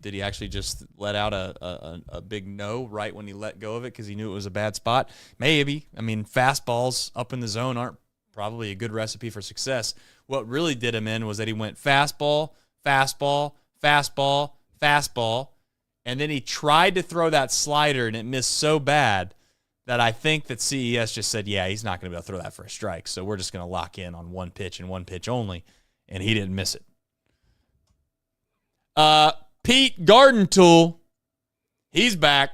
just let out a big no right when he let go of it because he knew it was a bad spot? Maybe. I mean, fastballs up in the zone aren't probably a good recipe for success. What really did him in was that he went fastball, fastball, fastball, fastball, and then he tried to throw that slider and it missed so bad that I think that CES just said, yeah, he's not going to be able to throw that for a strike, so we're just going to lock in on one pitch and one pitch only, and he didn't miss it. Pete Gardentool, he's back.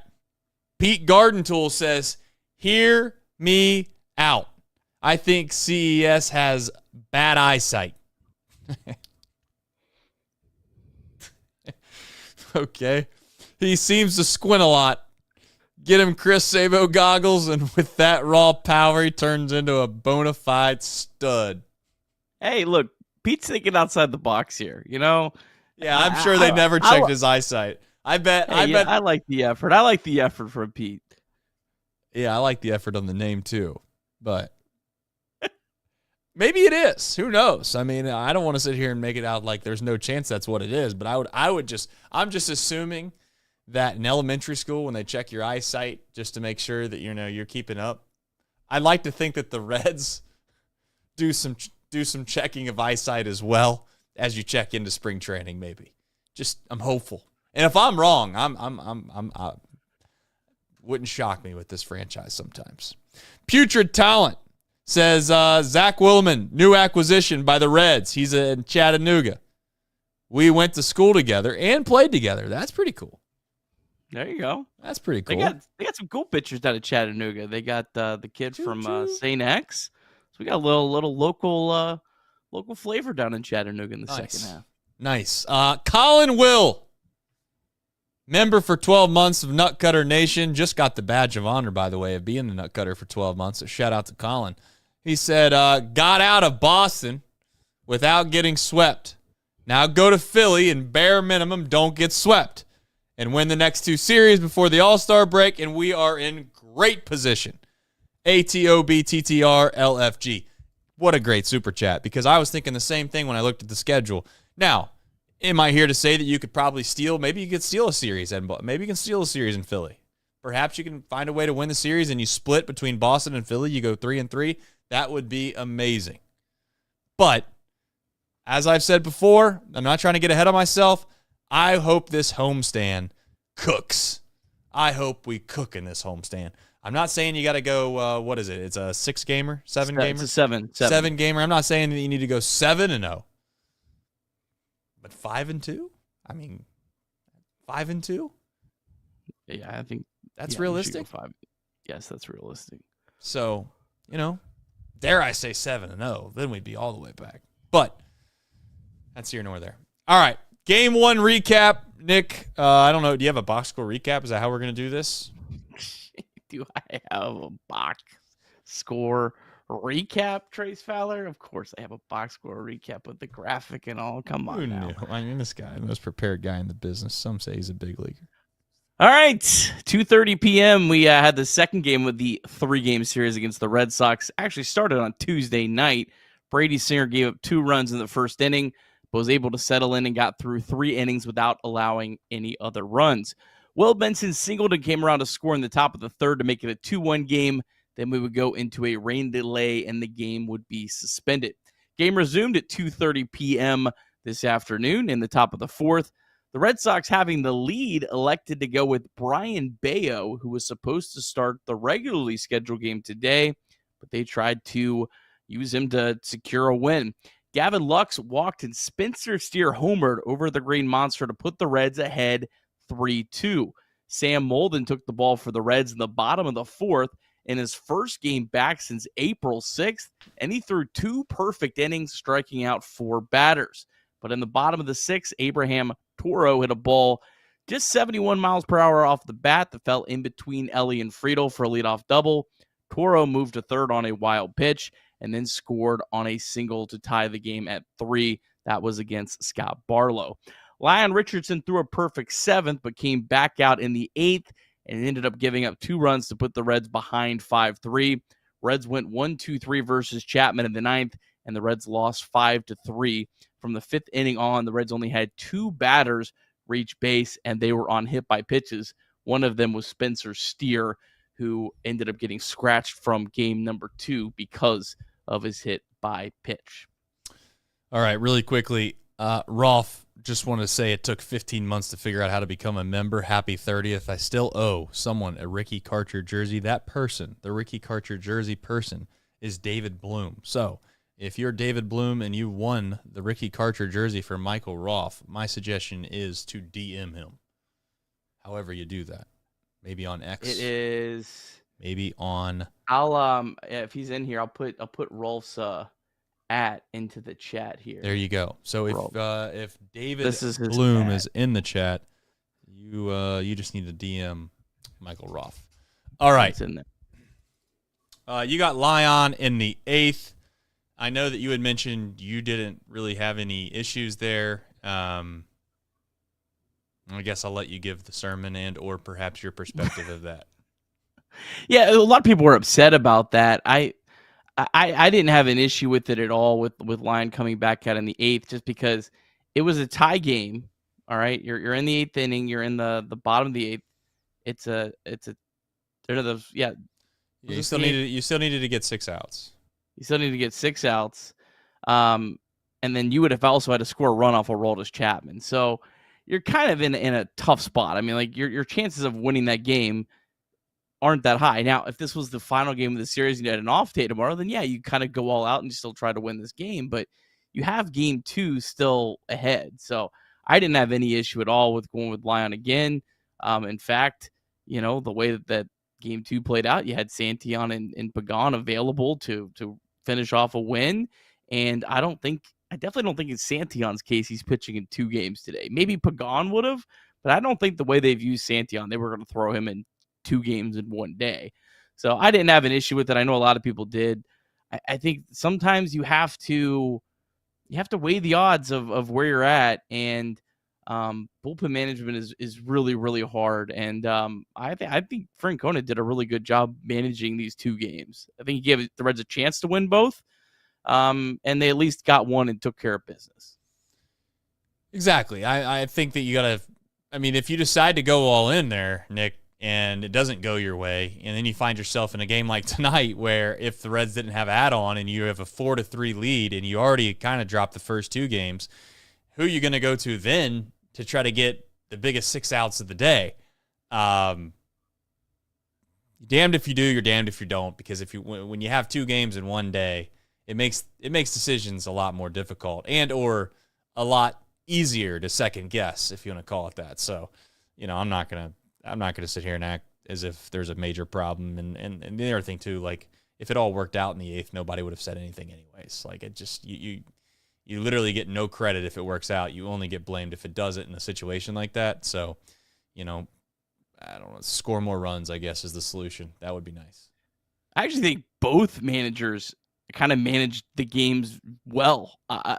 Pete Gardentool says, hear me out. I think CES has bad eyesight. Okay. He seems to squint a lot. Get him Chris Sabo goggles, and with that raw power, he turns into a bona fide stud. Hey, look, Pete's thinking outside the box here, you know? Yeah, I'm sure they never checked his eyesight. I bet. I like the effort. I like the effort from Pete. Yeah, I like the effort on the name too, but maybe it is. Who knows? I mean, I don't want to sit here and make it out like there's no chance that's what it is, but I'm just assuming that in elementary school when they check your eyesight just to make sure that you're keeping up. I'd like to think that the Reds do some checking of eyesight as well as you check into spring training. Maybe. I'm hopeful, and if I'm wrong, I wouldn't shock me with this franchise sometimes. Putrid Talent says Zach Wilman, new acquisition by the Reds. He's in Chattanooga. We went to school together and played together. That's pretty cool. There you go. That's pretty cool. They got some cool pitchers down at Chattanooga. They got the kid from St. X. So we got a little local flavor down in Chattanooga in the second half. Nice. Colin Will, member for 12 months of Nutcutter Nation, just got the badge of honor, by the way, of being the Nutcutter for 12 months. So shout out to Colin. He said, got out of Boston without getting swept. Now go to Philly and bare minimum don't get swept. And win the next 2 series before the All-Star break, and we are in great position. ATOBTTRLFG. What a great super chat, because I was thinking the same thing when I looked at the schedule. Now, am I here to say that you could probably maybe you could steal a series, and maybe you can steal a series in Philly. Perhaps you can find a way to win the series and you split between Boston and Philly. You go 3-3. That would be amazing. But, as I've said before, I'm not trying to get ahead of myself. I hope this homestand cooks. I hope we cook in this homestand. I'm not saying you got to go, what is it? It's a 6-gamer? 7-gamer? It's a 7-gamer. I'm not saying that you need to go 7-0. But 5-2? I mean, 5-2? Yeah, I think that's realistic. 5. Yes, that's realistic. So, dare I say 7-0, then we'd be all the way back. But that's here nor there. All right. Game 1 recap. Nick, I don't know. Do you have a box score recap? Is that how we're going to do this? Do I have a box score recap, Trace Fowler? Of course I have a box score recap with the graphic and all. Come on. Who now. knew? I mean, this guy, the most prepared guy in the business. Some say he's a big leaguer. All right. 2:30 p.m. We had the second game of the 3-game series against the Red Sox. Actually started on Tuesday night. Brady Singer gave up 2 runs in the first inning, but was able to settle in and got through 3 innings without allowing any other runs. Will Benson singled and came around to score in the top of the third to make it a 2-1 game. Then we would go into a rain delay and the game would be suspended. Game resumed at 2:30 p.m. this afternoon in the top of the fourth. The Red Sox, having the lead, elected to go with Brian Bayo, who was supposed to start the regularly scheduled game today, but they tried to use him to secure a win. Gavin Lux walked and Spencer Steer homered over the Green Monster to put the Reds ahead 3-2. Sam Moll then took the ball for the Reds in the bottom of the fourth in his first game back since April 6th, and he threw 2 perfect innings, striking out 4 batters. But in the bottom of the 6th, Abraham Toro hit a ball just 71 miles per hour off the bat that fell in between Ellie and Friedel for a leadoff double. Toro moved to third on a wild pitch and then scored on a single to tie the game at 3. That was against Scott Barlow. Lyon Richardson threw a perfect 7th, but came back out in the 8th and ended up giving up 2 runs to put the Reds behind 5-3. Reds went 1-2-3 versus Chapman in the 9th, and the Reds lost 5-3. From the 5th inning on, the Reds only had 2 batters reach base, and they were on hit by pitches. One of them was Spencer Steer, who ended up getting scratched from game number 2 because of his hit by pitch. All right, really quickly, Rolf, just wanted to say it took 15 months to figure out how to become a member. Happy 30th. I still owe someone a Ricky Karcher jersey. That person, the Ricky Karcher jersey person, is David Bloom. So if you're David Bloom and you won the Ricky Karcher jersey for Michael Rolf, my suggestion is to DM him. However you do that. Maybe on X. It is. Maybe on. I'll if he's in here, I'll put Rolf's at into the chat here. There you go. So if David Bloom is in the chat, you just need to DM Michael Rolf. All right. It's in there. You got Lyon in the 8th. I know that you had mentioned you didn't really have any issues there. I guess I'll let you give the sermon and or perhaps your perspective of that. Yeah, a lot of people were upset about that. I didn't have an issue with it at all with Lyon coming back out in the 8th, just because it was a tie game. All right, you're in the 8th inning. You're in the bottom of the 8th. It's a yeah. You still needed to get 6 outs. You still need to get 6 outs, and then you would have also had to score a run off of Aroldis Chapman. So you're kind of in a tough spot. I mean, like your chances of winning that game aren't that high. Now, if this was the final game of the series and you had an off day tomorrow, then yeah, you kind of go all out and still try to win this game. But you have game 2 still ahead. So I didn't have any issue at all with going with Lyon again. In fact, the way that game 2 played out, you had Santion and Pagan available to finish off a win. And I definitely don't think in Santion's case he's pitching in 2 games today. Maybe Pagan would have, but I don't think the way they've used Santion, they were going to throw him in 2 games in one day. So I didn't have an issue with it. I know a lot of people did. I think sometimes you have to weigh the odds of where you're at, and bullpen management is really, really hard. And I think Francona did a really good job managing these 2 games. I think he gave the Reds a chance to win both, and they at least got one and took care of business. Exactly. I think that you got to, if you decide to go all in there, Nick, and it doesn't go your way, and then you find yourself in a game like tonight where if the Reds didn't have add-on and you have a 4-3 lead and you already kind of dropped the first 2 games, who are you going to go to then to try to get the biggest 6 outs of the day? Damned if you do, you're damned if you don't, because when you have 2 games in one day, it makes decisions a lot more difficult and or a lot easier to second guess, if you want to call it that. So, I'm not gonna sit here and act as if there's a major problem. And the other thing too, like if it all worked out in the 8th, nobody would have said anything anyways. Like it just you literally get no credit if it works out. You only get blamed if it doesn't in a situation like that. So, I don't know, score more runs, I guess, is the solution. That would be nice. I actually think both managers kind of managed the games well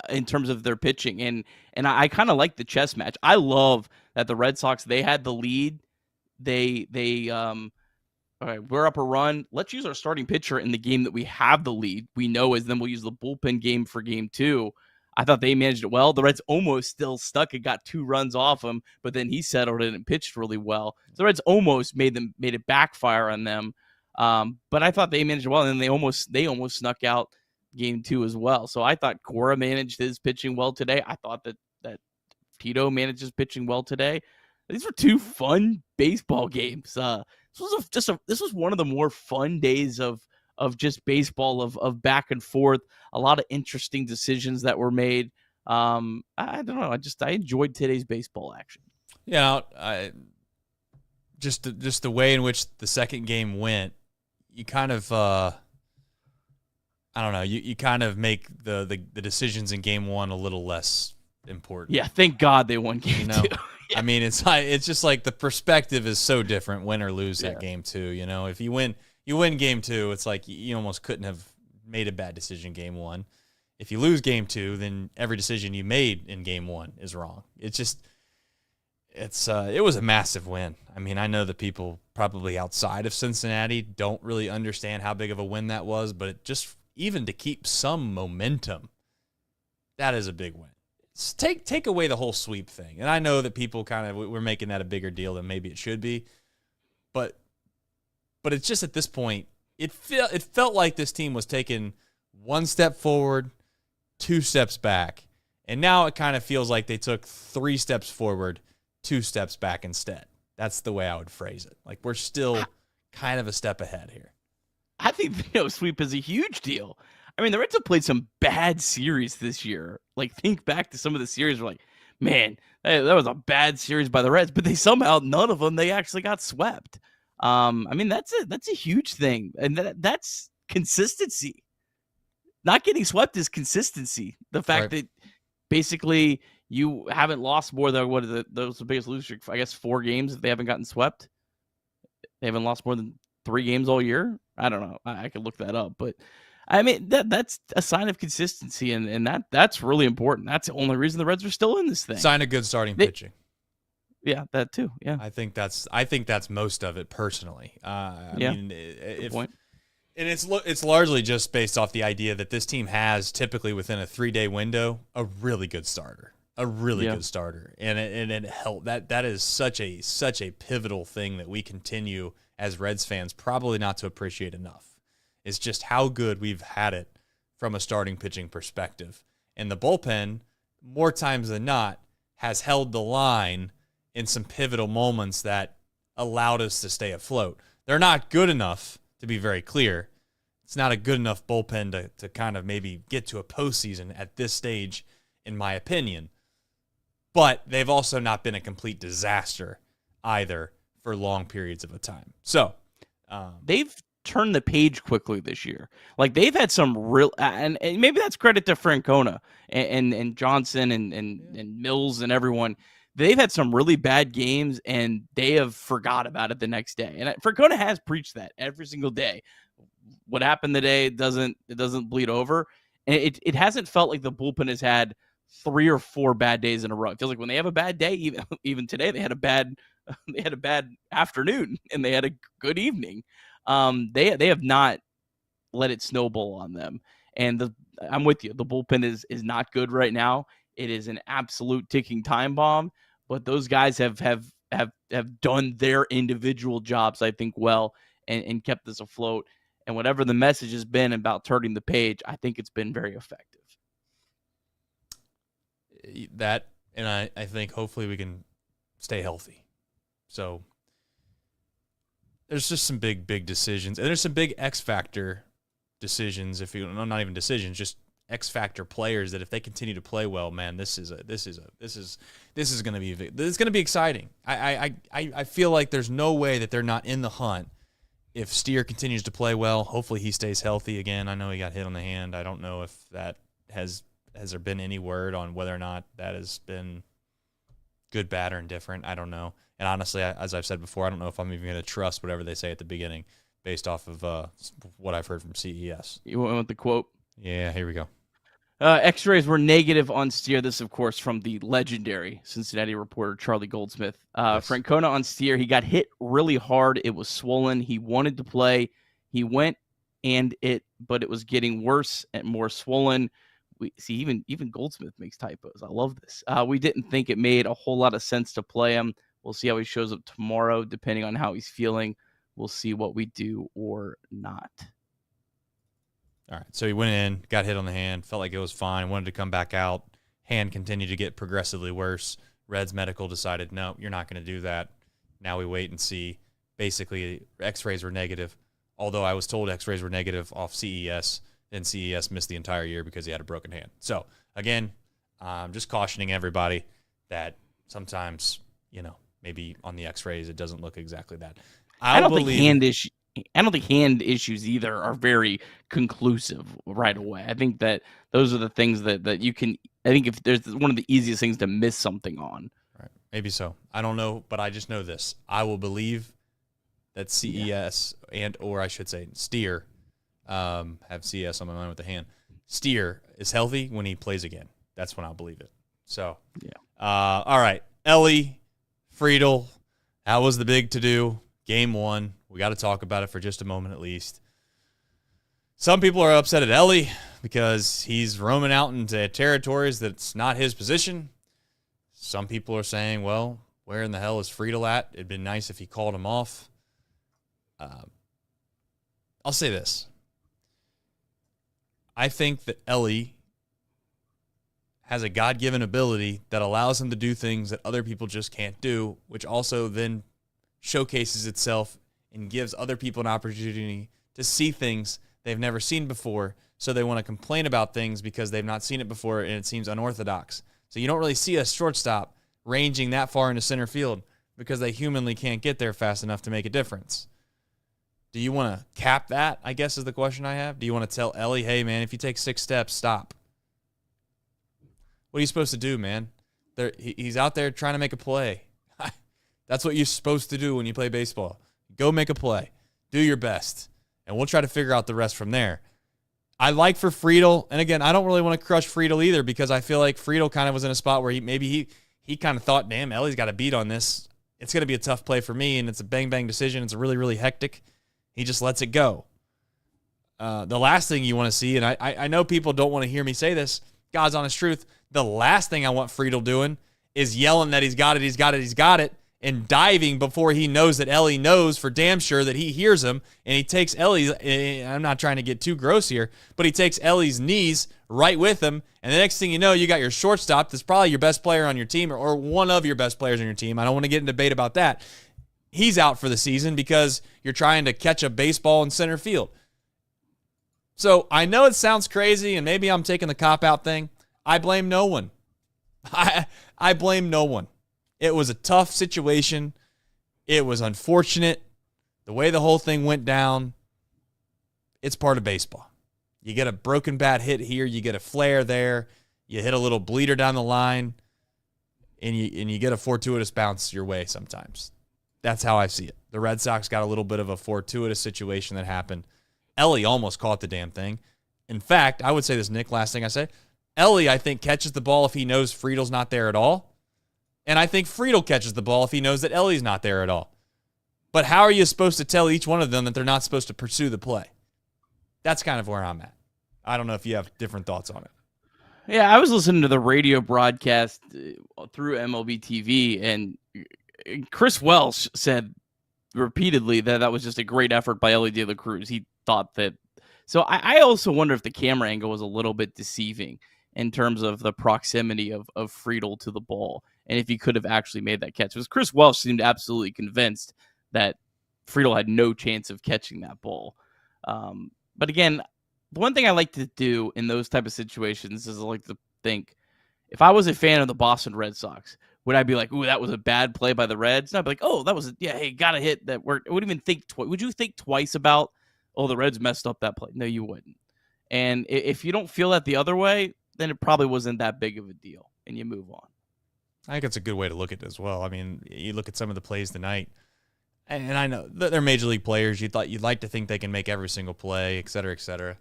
in terms of their pitching. And I kind of like the chess match. I love that the Red Sox, they had the lead. All right, we're up a run. Let's use our starting pitcher in the game that we have the lead. We know is then we'll use the bullpen game for game 2. I thought they managed it well. The Reds almost still stuck. It got 2 runs off him, but then he settled it and pitched really well. So the Reds almost made it backfire on them. But I thought they managed it well, and they almost snuck out game 2 as well. So I thought Cora managed his pitching well today. I thought that Tito managed his pitching well today. These were 2 fun baseball games. This was one of the more fun days of just baseball, of back and forth. A lot of interesting decisions that were made. I don't know. I enjoyed today's baseball action. Yeah, just the way in which the second game went, you kind of I don't know. You kind of make the decisions in game 1 a little less important. Yeah, thank God they won game 2. Yeah. It's just like the perspective is so different, win or lose that game 2. If you win game 2, it's like you almost couldn't have made a bad decision game 1. If you lose game 2, then every decision you made in game 1 is wrong. It was a massive win. I know that people probably outside of Cincinnati don't really understand how big of a win that was, but even to keep some momentum, that is a big win. Take away the whole sweep thing. And I know that people we're making that a bigger deal than maybe it should be. But it's just at this point, it felt like this team was taking 1 step forward, 2 steps back. And now it kind of feels like they took 3 steps forward, 2 steps back instead. That's the way I would phrase it. Like we're still kind of a step ahead here. I think the sweep is a huge deal. The Reds have played some bad series this year. Like, think back to some of the series. We're like, man, that was a bad series by the Reds, but none of them, they actually got swept. That's a huge thing. And that's consistency. Not getting swept is consistency. The fact that basically you haven't lost more than those biggest losers, I guess 4 games if they haven't gotten swept. They haven't lost more than 3 games all year. I don't know. I could look that up, but that's a sign of consistency, and that's really important. That's the only reason the Reds are still in this thing. Sign of good starting pitching. Yeah, that too. Yeah, I think that's most of it personally. Good point. And it's largely just based off the idea that this team has typically within a 3-day window a really good starter, good starter, and it helped. That is such a pivotal thing that we continue as Reds fans probably not to appreciate enough. It's just how good we've had it from a starting pitching perspective. And the bullpen, more times than not, has held the line in some pivotal moments that allowed us to stay afloat. They're not good enough, to be very clear. It's not a good enough bullpen to kind of maybe get to a postseason at this stage, in my opinion. But they've also not been a complete disaster either for long periods of a time. So they've turned the page quickly this year. Like they've had some real, and maybe that's credit to Francona and Johnson and Mills and everyone. They've had some really bad games and they have forgot about it the next day. And Francona has preached that every single day. What happened today it doesn't bleed over. And it hasn't felt like the bullpen has had 3 or 4 bad days in a row. It feels like when they have a bad day, even today, they had a bad afternoon and they had a good evening. They have not let it snowball on them. And I'm with you. The bullpen is not good right now. It is an absolute ticking time bomb, but those guys have done their individual jobs, I think, well, and kept this afloat. And whatever the message has been about turning the page, I think it's been very effective. That, and I think hopefully we can stay healthy. So there's just some big decisions, and there's some big X factor decisions. If you know, not even decisions, just X factor players that if they continue to play well, man, this is going to be exciting. I feel like there's no way that they're not in the hunt if Steer continues to play well. Hopefully he stays healthy again. I know he got hit on the hand. I don't know if that has there been any word on whether or not that has been good, bad, or indifferent. I don't know. And honestly, as I've said before, I don't know if I'm even going to trust whatever they say at the beginning based off of what I've heard from CES. You want the quote? Yeah, here we go. X-rays were negative on Steer. This, of course, from the legendary Cincinnati reporter Charlie Goldsmith. Yes. Francona on Steer. He got hit really hard. It was swollen. He wanted to play. He went but it was getting worse and more swollen. We see even Goldsmith makes typos. I love this. We didn't think it made a whole lot of sense to play him. We'll see how he shows up tomorrow, depending on how he's feeling. We'll see what we do or not. All right, so he went in, got hit on the hand, felt like it was fine, wanted to come back out. Hand continued to get progressively worse. Reds Medical decided, no, you're not going to do that. Now we wait and see. Basically, X-rays were negative, although I was told X-rays were negative off CES, and CES missed the entire year because he had a broken hand. So, again, I'm just cautioning everybody that sometimes, maybe on the X-rays it doesn't look exactly that. I don't think hand issues either are very conclusive right away. I think that those are the things that you can. I think if there's one of the easiest things to miss something on. Right, maybe so. I don't know, but I just know this. I will believe that CES or I should say Steer, have CES on my mind with the hand. Steer is healthy when he plays again. That's when I'll believe it. So, yeah. All right, Ellie, Friedel, that was the big to-do. Game 1. We got to talk about it for just a moment at least. Some people are upset at Ellie because he's roaming out into territories that's not his position. Some people are saying, well, where in the hell is Friedel at? It'd been nice if he called him off. I'll say this. I think that Ellie has a God-given ability that allows him to do things that other people just can't do, which also then showcases itself and gives other people an opportunity to see things they've never seen before, so they want to complain about things because they've not seen it before and it seems unorthodox. So you don't really see a shortstop ranging that far into center field because they humanly can't get there fast enough to make a difference. Do you want to cap that, I guess is the question I have? Do you want to tell Ellie, hey, man, if you take 6 steps, stop? What are you supposed to do, man? He's out there trying to make a play. That's what you're supposed to do when you play baseball. Go make a play. Do your best. And we'll try to figure out the rest from there. I like for Friedel, and again, I don't really want to crush Friedel either because I feel like Friedel kind of was in a spot where he kind of thought, damn, Ellie's got a beat on this. It's going to be a tough play for me, and it's a bang-bang decision. It's really, really hectic. He just lets it go. The last thing you want to see, and I know people don't want to hear me say this, God's honest truth, the last thing I want Friedel doing is yelling that he's got it, and diving before he knows that Ellie knows for damn sure that he hears him, and he takes Ellie's, I'm not trying to get too gross here, but he takes Ellie's knees right with him, and the next thing you know, you got your shortstop that's probably your best player on your team, or one of your best players on your team. I don't want to get in debate about that. He's out for the season because you're trying to catch a baseball in center field. So I know it sounds crazy, and maybe I'm taking the cop-out thing. I blame no one. I blame no one. It was a tough situation. It was unfortunate. The way the whole thing went down, it's part of baseball. You get a broken bat hit here, you get a flare there, you hit a little bleeder down the line, and you get a fortuitous bounce your way sometimes. That's how I see it. The Red Sox got a little bit of a fortuitous situation that happened. Ellie almost caught the damn thing. In fact, I would say this, Nick, last thing I say. Ellie, I think, catches the ball if he knows Friedel's not there at all. And I think Friedel catches the ball if he knows that Ellie's not there at all. But how are you supposed to tell each one of them that they're not supposed to pursue the play? That's kind of where I'm at. I don't know if you have different thoughts on it. Yeah, I was listening to the radio broadcast through MLB TV, and Chris Welsh said repeatedly that was just a great effort by Ellie De La Cruz. He thought that. So I also wonder if the camera angle was a little bit deceiving in terms of the proximity of Friedel to the ball, and if he could have actually made that catch. Because Chris Welsh seemed absolutely convinced that Friedel had no chance of catching that ball. But again, the one thing I like to do in those type of situations is I like to think, if I was a fan of the Boston Red Sox, would I be like, ooh, that was a bad play by the Reds? And I'd be like, oh, that was, hey, got a hit that worked. I wouldn't even think twice. Would you think twice about, oh, the Reds messed up that play? No, you wouldn't. And if you don't feel that the other way, then it probably wasn't that big of a deal, and you move on. I think it's a good way to look at it as well. I mean, you look at some of the plays tonight, and I know that they're major league players. You'd like to think they can make every single play, et cetera, et cetera.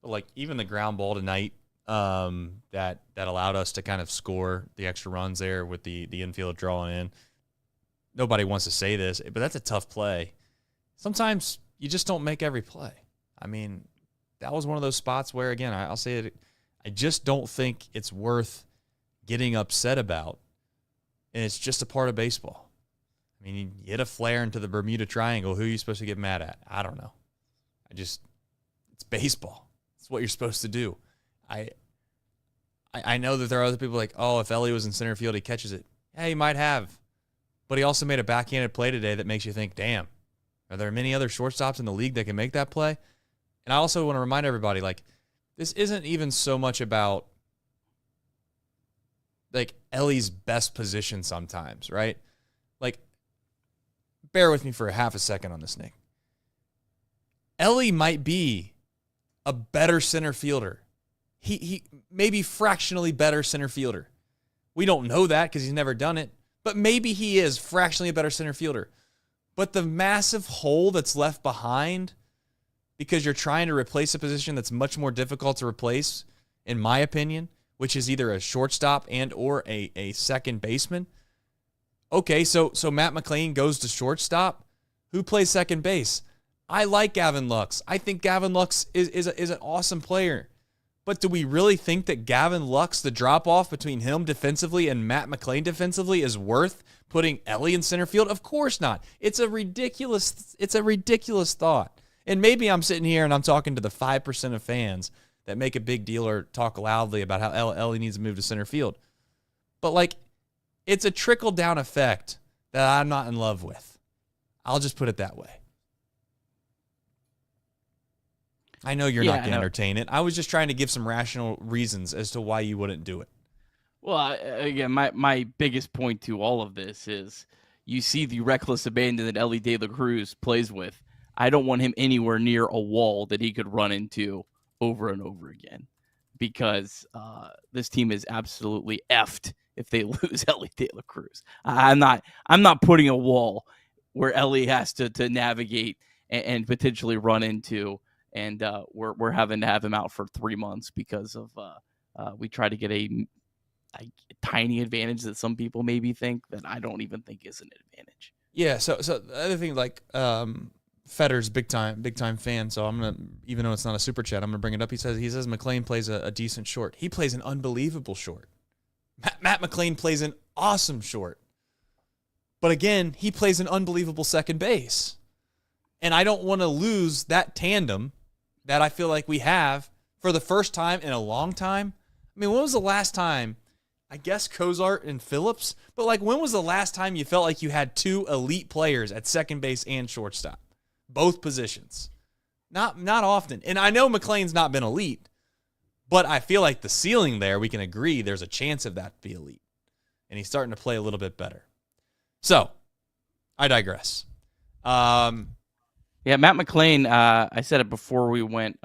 But like even the ground ball tonight, that allowed us to kind of score the extra runs there with the infield drawing in. Nobody wants to say this, but that's a tough play. Sometimes you just don't make every play. I mean, that was one of those spots where, again, I'll say it, I just don't think it's worth getting upset about, and it's just a part of baseball. I mean, you hit a flare into the Bermuda Triangle. Who are you supposed to get mad at? I don't know. It's baseball. It's what you're supposed to do. I know that there are other people like, oh, if Ellie was in center field, he catches it. Yeah, he might have. But he also made a backhanded play today that makes you think, damn, are there many other shortstops in the league that can make that play? And I also want to remind everybody, like, this isn't even so much about, like, Ellie's best position sometimes, right? Like, bear with me for a half a second on this, Nick. Ellie might be a better center fielder. He maybe fractionally better center fielder. We don't know that because he's never done it, but maybe he is fractionally a better center fielder. But the massive hole that's left behind because you're trying to replace a position that's much more difficult to replace, in my opinion, which is either a shortstop and or a second baseman. Okay, so Matt McLain goes to shortstop. Who plays second base? I like Gavin Lux. I think Gavin Lux is an awesome player. But do we really think that Gavin Lux, the drop-off between him defensively and Matt McLain defensively, is worth putting Ellie in center field? Of course not. It's a ridiculous thought. And maybe I'm sitting here and I'm talking to the 5% of fans that make a big deal or talk loudly about how Ellie needs to move to center field. But, like, it's a trickle-down effect that I'm not in love with. I'll just put it that way. I know you're not going to entertain it. I was just trying to give some rational reasons as to why you wouldn't do it. Well, again, my biggest point to all of this is you see the reckless abandon that Ellie De La Cruz plays with. I don't want him anywhere near a wall that he could run into over and over again, because this team is absolutely effed if they lose Ellie De La Cruz. I'm not putting a wall where Ellie has to navigate and potentially run into. And we're having to have him out for 3 months because of we try to get a tiny advantage that some people maybe think that I don't even think is an advantage. Yeah. So the other thing, like Fetter's big time fan. So I'm gonna, even though it's not a super chat, I'm gonna bring it up. He says McLain plays a decent short. He plays an unbelievable short. Matt McLain plays an awesome short. But again, he plays an unbelievable second base. And I don't want to lose that tandem that I feel like we have for the first time in a long time. I mean, when was the last time? I guess Cozart and Phillips. But, like, when was the last time you felt like you had two elite players at second base and shortstop? Both positions. Not often. And I know McLain's not been elite, but I feel like the ceiling there, we can agree there's a chance of that to be elite. And he's starting to play a little bit better. So, I digress. Yeah, Matt McClain, I said it before we went,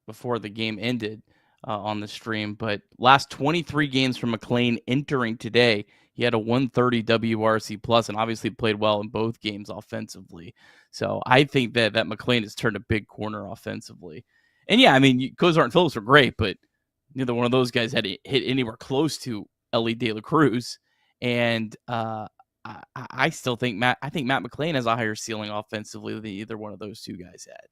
before the game ended on the stream, but last 23 games from McClain entering today, he had a 130 WRC plus and obviously played well in both games offensively. So I think that McClain has turned a big corner offensively. And yeah, I mean, Cozart and Phillips were great, but neither one of those guys had hit anywhere close to Ellie De La Cruz. And I still think Matt McClain has a higher ceiling offensively than either one of those two guys had.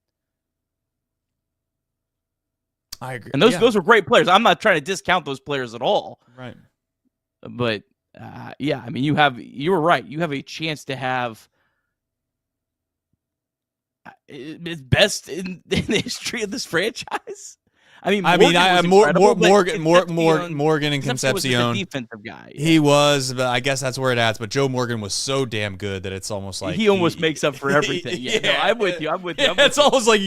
I agree. And those were great players. I'm not trying to discount those players at all. Right. But yeah, I mean, you were right. You have a chance to have it's best in the history of this franchise. I mean, Morgan and Concepcion. Defensive guy. Yeah. He was, but I guess that's where it adds. But Joe Morgan was so damn good that it's almost like he almost makes up for everything. Yeah, no, I'm with you. It's almost like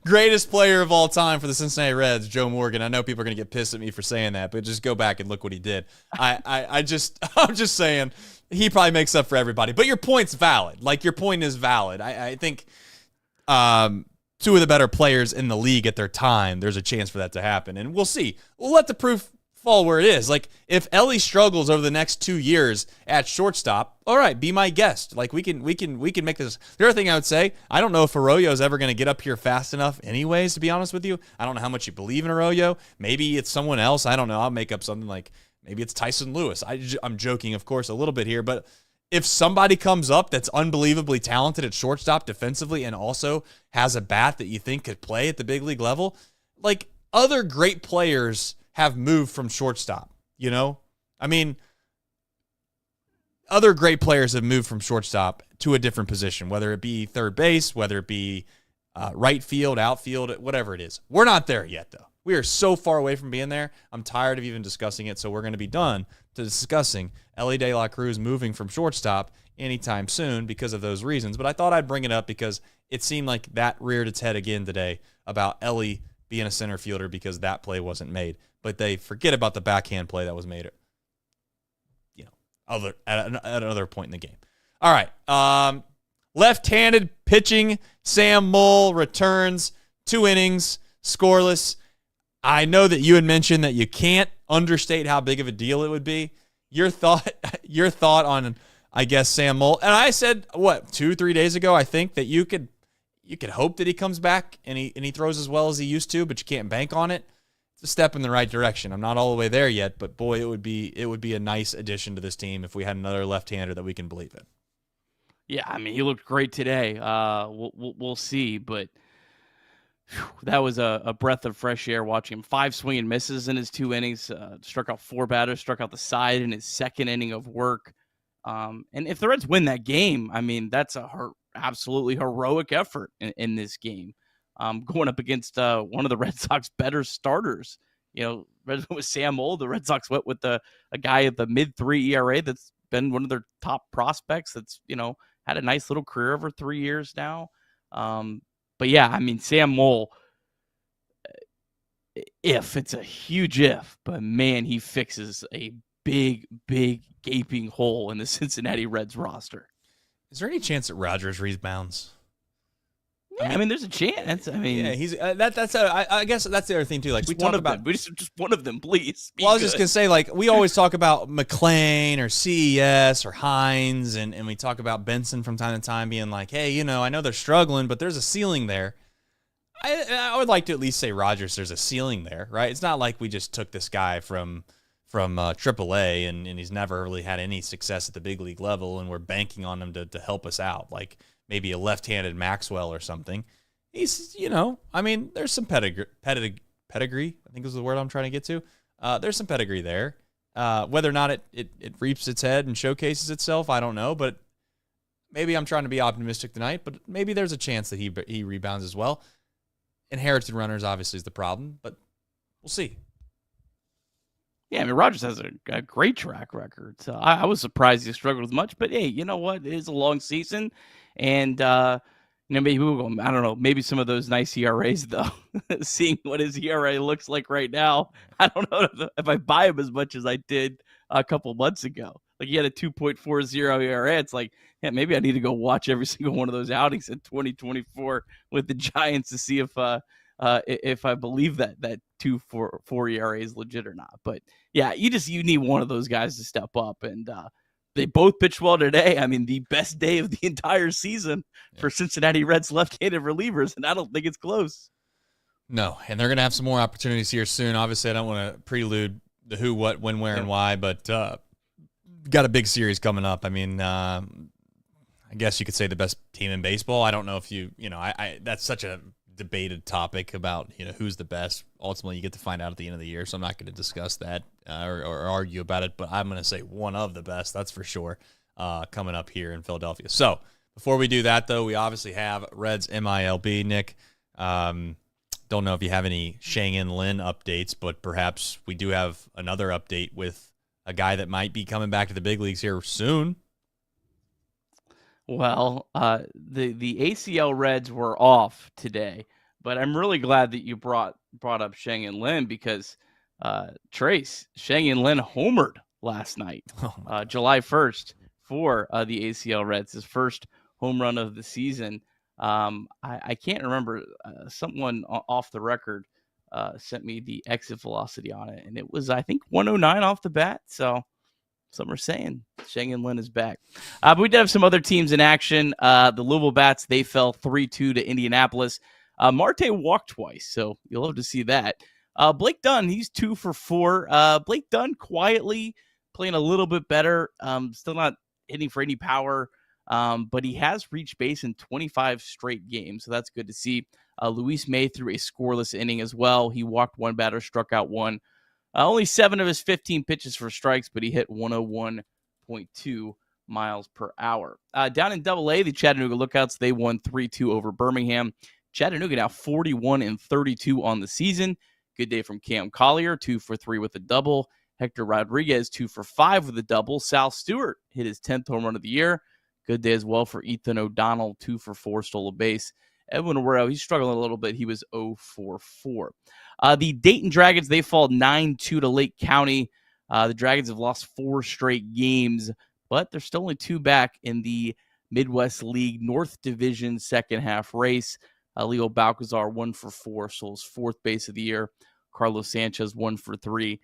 greatest player of all time for the Cincinnati Reds, Joe Morgan. I know people are gonna get pissed at me for saying that, but just go back and look what he did. I'm just saying he probably makes up for everybody. But your point's valid. Like your point is valid. I think. Two of the better players in the league at their time, there's a chance for that to happen. And we'll see. We'll let the proof fall where it is. Like, if Ellie struggles over the next 2 years at shortstop, all right, be my guest. Like, we can make this. The other thing I would say, I don't know if Arroyo is ever going to get up here fast enough anyways, to be honest with you. I don't know how much you believe in Arroyo. Maybe it's someone else. I don't know. I'll make up something like, maybe it's Tyson Lewis. I'm joking, of course, a little bit here, but if somebody comes up that's unbelievably talented at shortstop defensively and also has a bat that you think could play at the big league level, like other great players have moved from shortstop, you know? I mean, other great players have moved from shortstop to a different position, whether it be third base, whether it be right field, outfield, whatever it is. We're not there yet, though. We are so far away from being there. I'm tired of even discussing it, so we're going to be done to discussing Ellie De La Cruz moving from shortstop anytime soon because of those reasons. But I thought I'd bring it up because it seemed like that reared its head again today about Ellie being a center fielder because that play wasn't made. But they forget about the backhand play that was made at another point in the game. All right. Left-handed pitching, Sam Moll returns 2 innings, scoreless. I know that you had mentioned that you can't understate how big of a deal it would be. Your thought on, I guess, Sam Moll. And I said, 2-3 days ago, I think that you could hope that he comes back and he throws as well as he used to, but you can't bank on it. It's a step in the right direction. I'm not all the way there yet, but boy, it would be a nice addition to this team if we had another left-hander that we can believe in. Yeah, I mean, he looked great today. We'll see, but that was a breath of fresh air watching him. 5 swing and misses in his 2 innings, struck out 4 batters, struck out the side in his 2nd inning of work. And if the Reds win that game, I mean, that's absolutely heroic effort in this game. Going up against one of the Red Sox better starters. You know, Reds went with Sam Moll. The Red Sox went with a guy at the mid-3 ERA that's been one of their top prospects that's, had a nice little career over 3 years now. But yeah, I mean, Sam Moll, it's a huge if, but man, he fixes a big, big gaping hole in the Cincinnati Reds roster. Is there any chance that Rogers rebounds? Yeah, I mean, there's a chance. I mean, yeah, he's I guess that's the other thing too. Like we talk about, just one of them, please. Well, I was just gonna say, like we always talk about McClain or CES or Hines, and we talk about Benson from time to time, being like, hey, I know they're struggling, but there's a ceiling there. I would like to at least say Rogers, there's a ceiling there, right? It's not like we just took this guy from AAA and he's never really had any success at the big league level, and we're banking on him to help us out, like maybe a left-handed Maxwell or something. He's, I mean, there's some pedigree, I think is the word I'm trying to get to. There's some pedigree there. Whether or not it reaps its head and showcases itself, I don't know, but maybe I'm trying to be optimistic tonight, but maybe there's a chance that he rebounds as well. Inherited runners obviously is the problem, but we'll see. Yeah, I mean, Rogers has a great track record. So I was surprised he struggled as much. But, hey, you know what? It is a long season. And, maybe we'll go, I don't know, maybe some of those nice ERAs, though. Seeing what his ERA looks like right now, I don't know if I buy him as much as I did a couple months ago. Like he had a 2.40 ERA. It's like, yeah, maybe I need to go watch every single one of those outings in 2024 with the Giants to see if I believe that 2.44 ERA is legit or not. But yeah, you need one of those guys to step up, and they both pitched well today. I mean, the best day of the entire season for Cincinnati Reds left-handed relievers, and I don't think it's close. No, and they're going to have some more opportunities here soon. Obviously, I don't want to prelude the who, what, when, where, and why, but got a big series coming up. I mean, I guess you could say the best team in baseball. I don't know if I that's such a debated topic about, who's the best. Ultimately, you get to find out at the end of the year, so I'm not going to discuss that or argue about it, but I'm going to say one of the best, that's for sure, coming up here in Philadelphia. So before we do that, though, we obviously have Reds MiLB. Nick, don't know if you have any Shang-In Lin updates, but perhaps we do have another update with a guy that might be coming back to the big leagues here soon. Well, the ACL Reds were off today, but I'm really glad that you brought up Shang-In Lin because Trace, Shang-In Lin homered last night, July 1st for the ACL Reds, his first home run of the season. I can't remember. Someone off the record sent me the exit velocity on it, and it was, I think, 109 off the bat. So some are saying Shang-In Lin is back. But we did have some other teams in action. The Louisville Bats, they fell 3-2 to Indianapolis. Marte walked twice, so you'll love to see that. Blake Dunn, he's 2 for 4. Blake Dunn quietly playing a little bit better. Still not hitting for any power. But he has reached base in 25 straight games, so that's good to see. Luis May threw a scoreless inning as well. He walked one batter, struck out one. Only 7 of his 15 pitches for strikes, but he hit 101.2 miles per hour. Down in Double-A, the Chattanooga Lookouts, they won 3-2 over Birmingham. Chattanooga now 41-32 on the season. Good day from Cam Collier, 2 for 3 with a double. Hector Rodriguez, 2 for 5 with a double. Sal Stewart hit his 10th home run of the year. Good day as well for Ethan O'Donnell, 2 for 4, stole a base. Edwin Abreu, he's struggling a little bit. He was 0 for 4. The Dayton Dragons, they fall 9-2 to Lake County. The Dragons have lost 4 straight games, but they're still only 2 back in the Midwest League North Division second half race. Leo Balcazar, 1 for 4, stole his 4th base of the year. Carlos Sanchez, 1 for 3.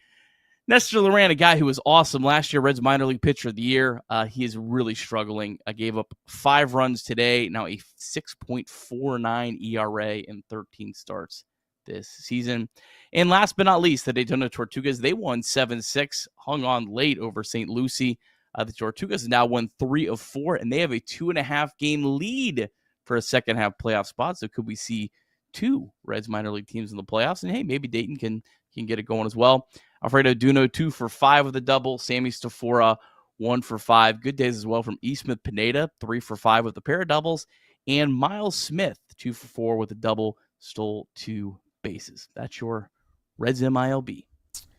Nestor Loran, a guy who was awesome last year, Reds minor league pitcher of the year. He is really struggling. Gave up 5 runs today, now a 6.49 ERA in 13 starts this season. And last but not least, the Daytona Tortugas, they won 7-6, hung on late over St. Lucie. The Tortugas have now won 3 of 4, and they have a 2.5-game lead for a second-half playoff spot. So could we see 2 Reds minor league teams in the playoffs? And hey, maybe Dayton can get it going as well. Alfredo Duno, 2 for 5 with a double. Sammy Stafora, 1 for 5. Good days as well from E. Smith Pineda, 3 for 5 with a pair of doubles. And Miles Smith, 2 for 4 with a double, stole 2 bases. That's your Reds MiLB.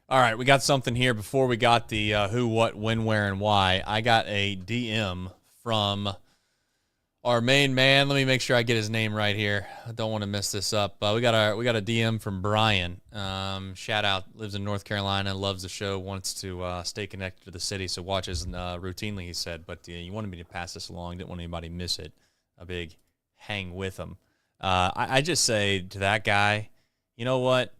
All right, we got something here before we got the who, what, when, where, and why. I got a DM from our main man. Let me make sure I get his name right here. I don't want to mess this up. We got a DM from Brian. Shout out, lives in North Carolina, loves the show, wants to stay connected to the city, so watches routinely, he said. But you wanted me to pass this along. Didn't want anybody to miss it. A big hang with him. I just say to that guy, you know what?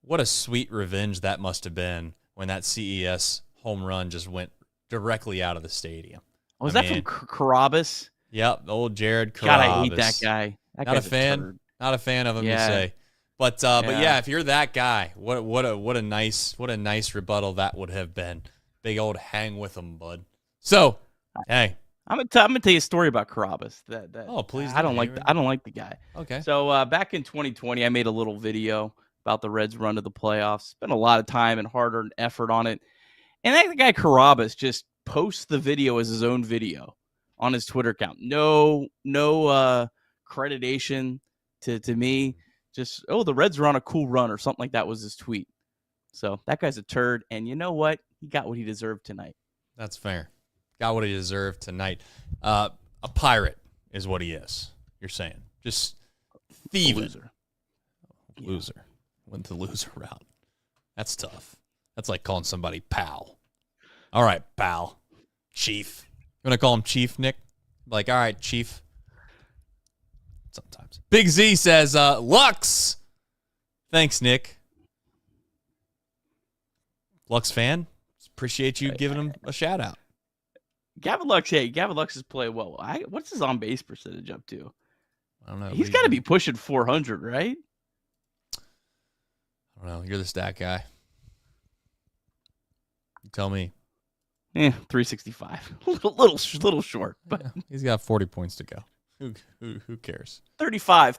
What a sweet revenge that must have been when that CES home run just went directly out of the stadium. Was that from Carabas? Yep, old Jared Carabas. God, I hate that guy. Not a fan. Not a fan of him, you say. But yeah, if you're that guy, what a nice rebuttal that would have been. Big old hang with him, bud. So, hey, I'm gonna tell you a story about Carabas. Oh, please. I don't like the guy. Okay. So back in 2020, I made a little video about the Reds' run to the playoffs. Spent a lot of time and hard-earned effort on it, and that guy Carabas just posts the video as his own video on his Twitter account. No accreditation to me. Just, the Reds are on a cool run or something like that was his tweet. So that guy's a turd, and you know what? He got what he deserved tonight. That's fair. Got what he deserved tonight. A pirate is what he is, you're saying. Just thieving. Loser. Went the loser route. That's tough. That's like calling somebody pal. All right, pal. Chief. You want to call him Chief, Nick? Like, all right, Chief. Sometimes. Big Z says, Lux. Thanks, Nick. Lux fan. Appreciate you giving him a shout out. Gavin Lux is playing well. What's his on base percentage up to? I don't know. He's got to be pushing 400, right? I don't know. You're the stat guy. You tell me. 365. little short, but yeah, he's got 40 points to go. Who cares? 35.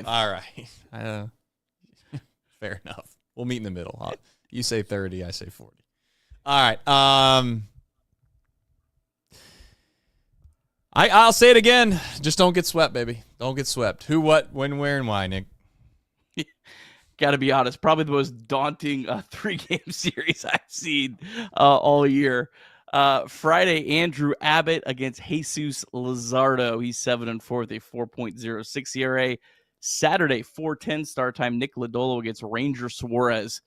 All right. Fair enough. We'll meet in the middle. You say 30, I say 40. All right. I'll say it again. Just don't get swept, baby. Don't get swept. Who, what, when, where, and why, Nick? Got to be honest. Probably the most daunting 3-game series I've seen all year. Friday, Andrew Abbott against Jesus Luzardo. He's 7-4 with a 4.06 ERA. Saturday, 4:10 start time. Nick Lodolo against Ranger Suarez.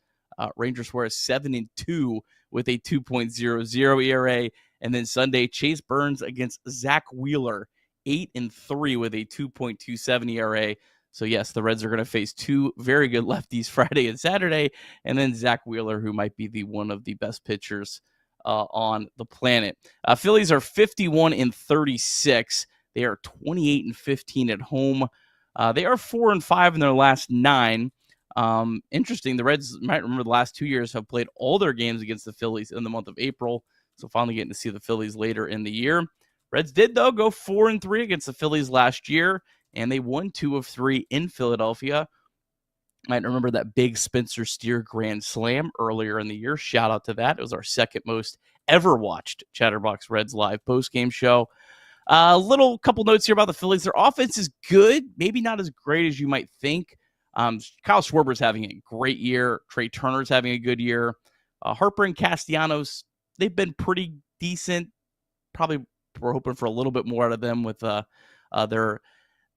Ranger Suarez 7-2 with a 2.00 ERA. And then Sunday, Chase Burns against Zach Wheeler, 8-3 with a 2.27 ERA. So, yes, the Reds are going to face two very good lefties Friday and Saturday, and then Zach Wheeler, who might be one of the best pitchers on the planet. Phillies are 51-36. They are 28-15 at home. They are 4-5 in their last 9. Interesting, the Reds, might remember the last 2 years, have played all their games against the Phillies in the month of April. So finally getting to see the Phillies later in the year. Reds did, though, go 4-3 against the Phillies last year, and they won 2 of 3 in Philadelphia. Might remember that big Spencer Steer grand slam earlier in the year. Shout out to that. It was our second most ever watched Chatterbox Reds live postgame show. Couple notes here about the Phillies. Their offense is good, maybe not as great as you might think. Kyle Schwarber's having a great year. Trey Turner's having a good year. Harper and Castellanos, they've been pretty decent. Probably we're hoping for a little bit more out of them with their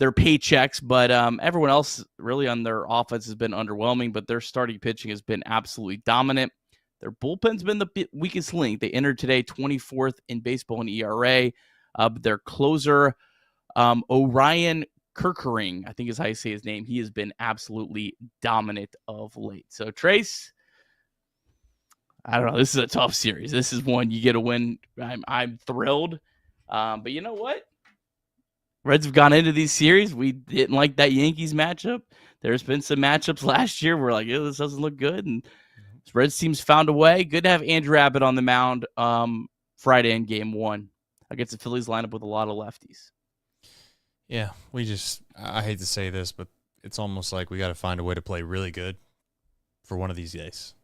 paychecks, but everyone else really on their offense has been underwhelming, but their starting pitching has been absolutely dominant. Their bullpen's been the weakest link. They entered today 24th in baseball in ERA. Their closer, Orion Kirkering, I think is how you say his name. He has been absolutely dominant of late. So, Trace, I don't know. This is a tough series. This is one you get a win. I'm thrilled. But you know what? Reds have gone into these series. We didn't like that Yankees matchup. There's been some matchups last year where this doesn't look good. And Reds team's found a way. Good to have Andrew Abbott on the mound Friday in game 1 against the Phillies lineup with a lot of lefties. Yeah, I hate to say this, but it's almost like we got to find a way to play really good for one of these days.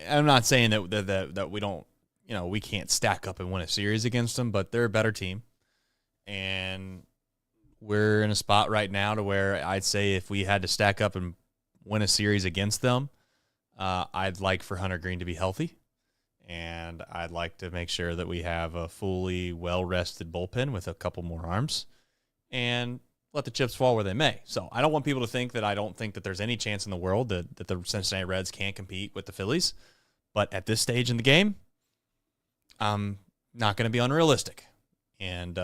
I'm not saying that we don't, we can't stack up and win a series against them, but they're a better team. And we're in a spot right now to where I'd say if we had to stack up and win a series against them, I'd like for Hunter Green to be healthy. And I'd like to make sure that we have a fully well-rested bullpen with a couple more arms and let the chips fall where they may. So I don't want people to think that I don't think that there's any chance in the world that the Cincinnati Reds can't compete with the Phillies. But at this stage in the game, I'm not going to be unrealistic. And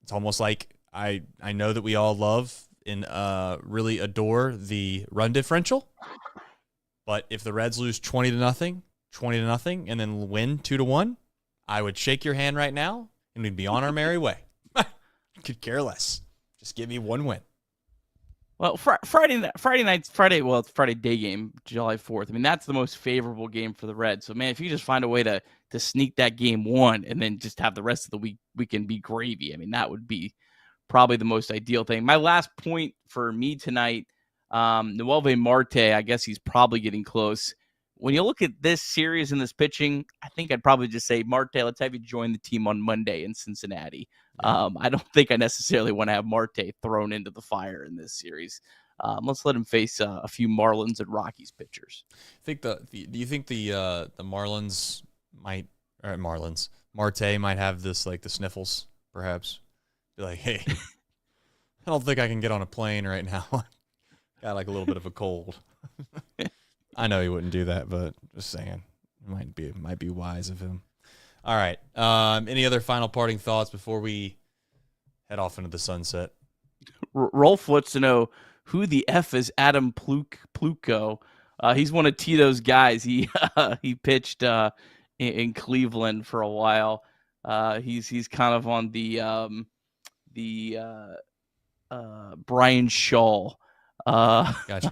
it's almost like I know that we all love and really adore the run differential. But if the Reds lose 20-0, and then win 2-1, I would shake your hand right now, and we'd be on our merry way. Could care less. Just give me one win. Well, Friday day game, July 4th. I mean, that's the most favorable game for the Reds. So, man, if you just find a way to sneak that game 1 and then just have the rest of the weekend be gravy, I mean, that would be probably the most ideal thing. My last point for me tonight, Noelvi Marte, I guess he's probably getting close. When you look at this series and this pitching, I think I'd probably just say, Marte, let's have you join the team on Monday in Cincinnati. I don't think I necessarily want to have Marte thrown into the fire in this series. Let's let him face a few Marlins and Rockies pitchers. Do you think the Marlins Marte might have this, like the sniffles, perhaps? Be like, hey, I don't think I can get on a plane right now. Got like a little bit of a cold. I know he wouldn't do that, but just saying. Might be wise of him. All right. Any other final parting thoughts before we head off into the sunset? Rolf wants to know who the F is Adam Pluko. He's one of Tito's guys. He pitched in Cleveland for a while. He's kind of on the Brian Shaw Gotcha.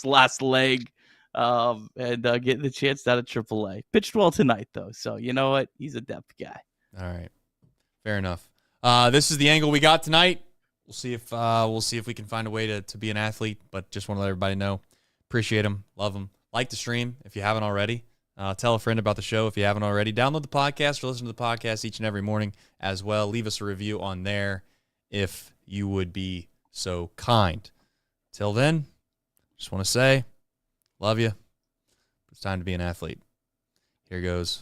last leg, and getting the chance out of AAA. Pitched well tonight though, so you know what? He's a depth guy. All right, fair enough. This is the angle we got tonight. We'll see if we can find a way to be an athlete. But just want to let everybody know, appreciate them, love them, like the stream if you haven't already. Tell a friend about the show if you haven't already. Download the podcast or listen to the podcast each and every morning as well. Leave us a review on there if you would be so kind. Till then, just want to say, love you. It's time to be an athlete. Here goes.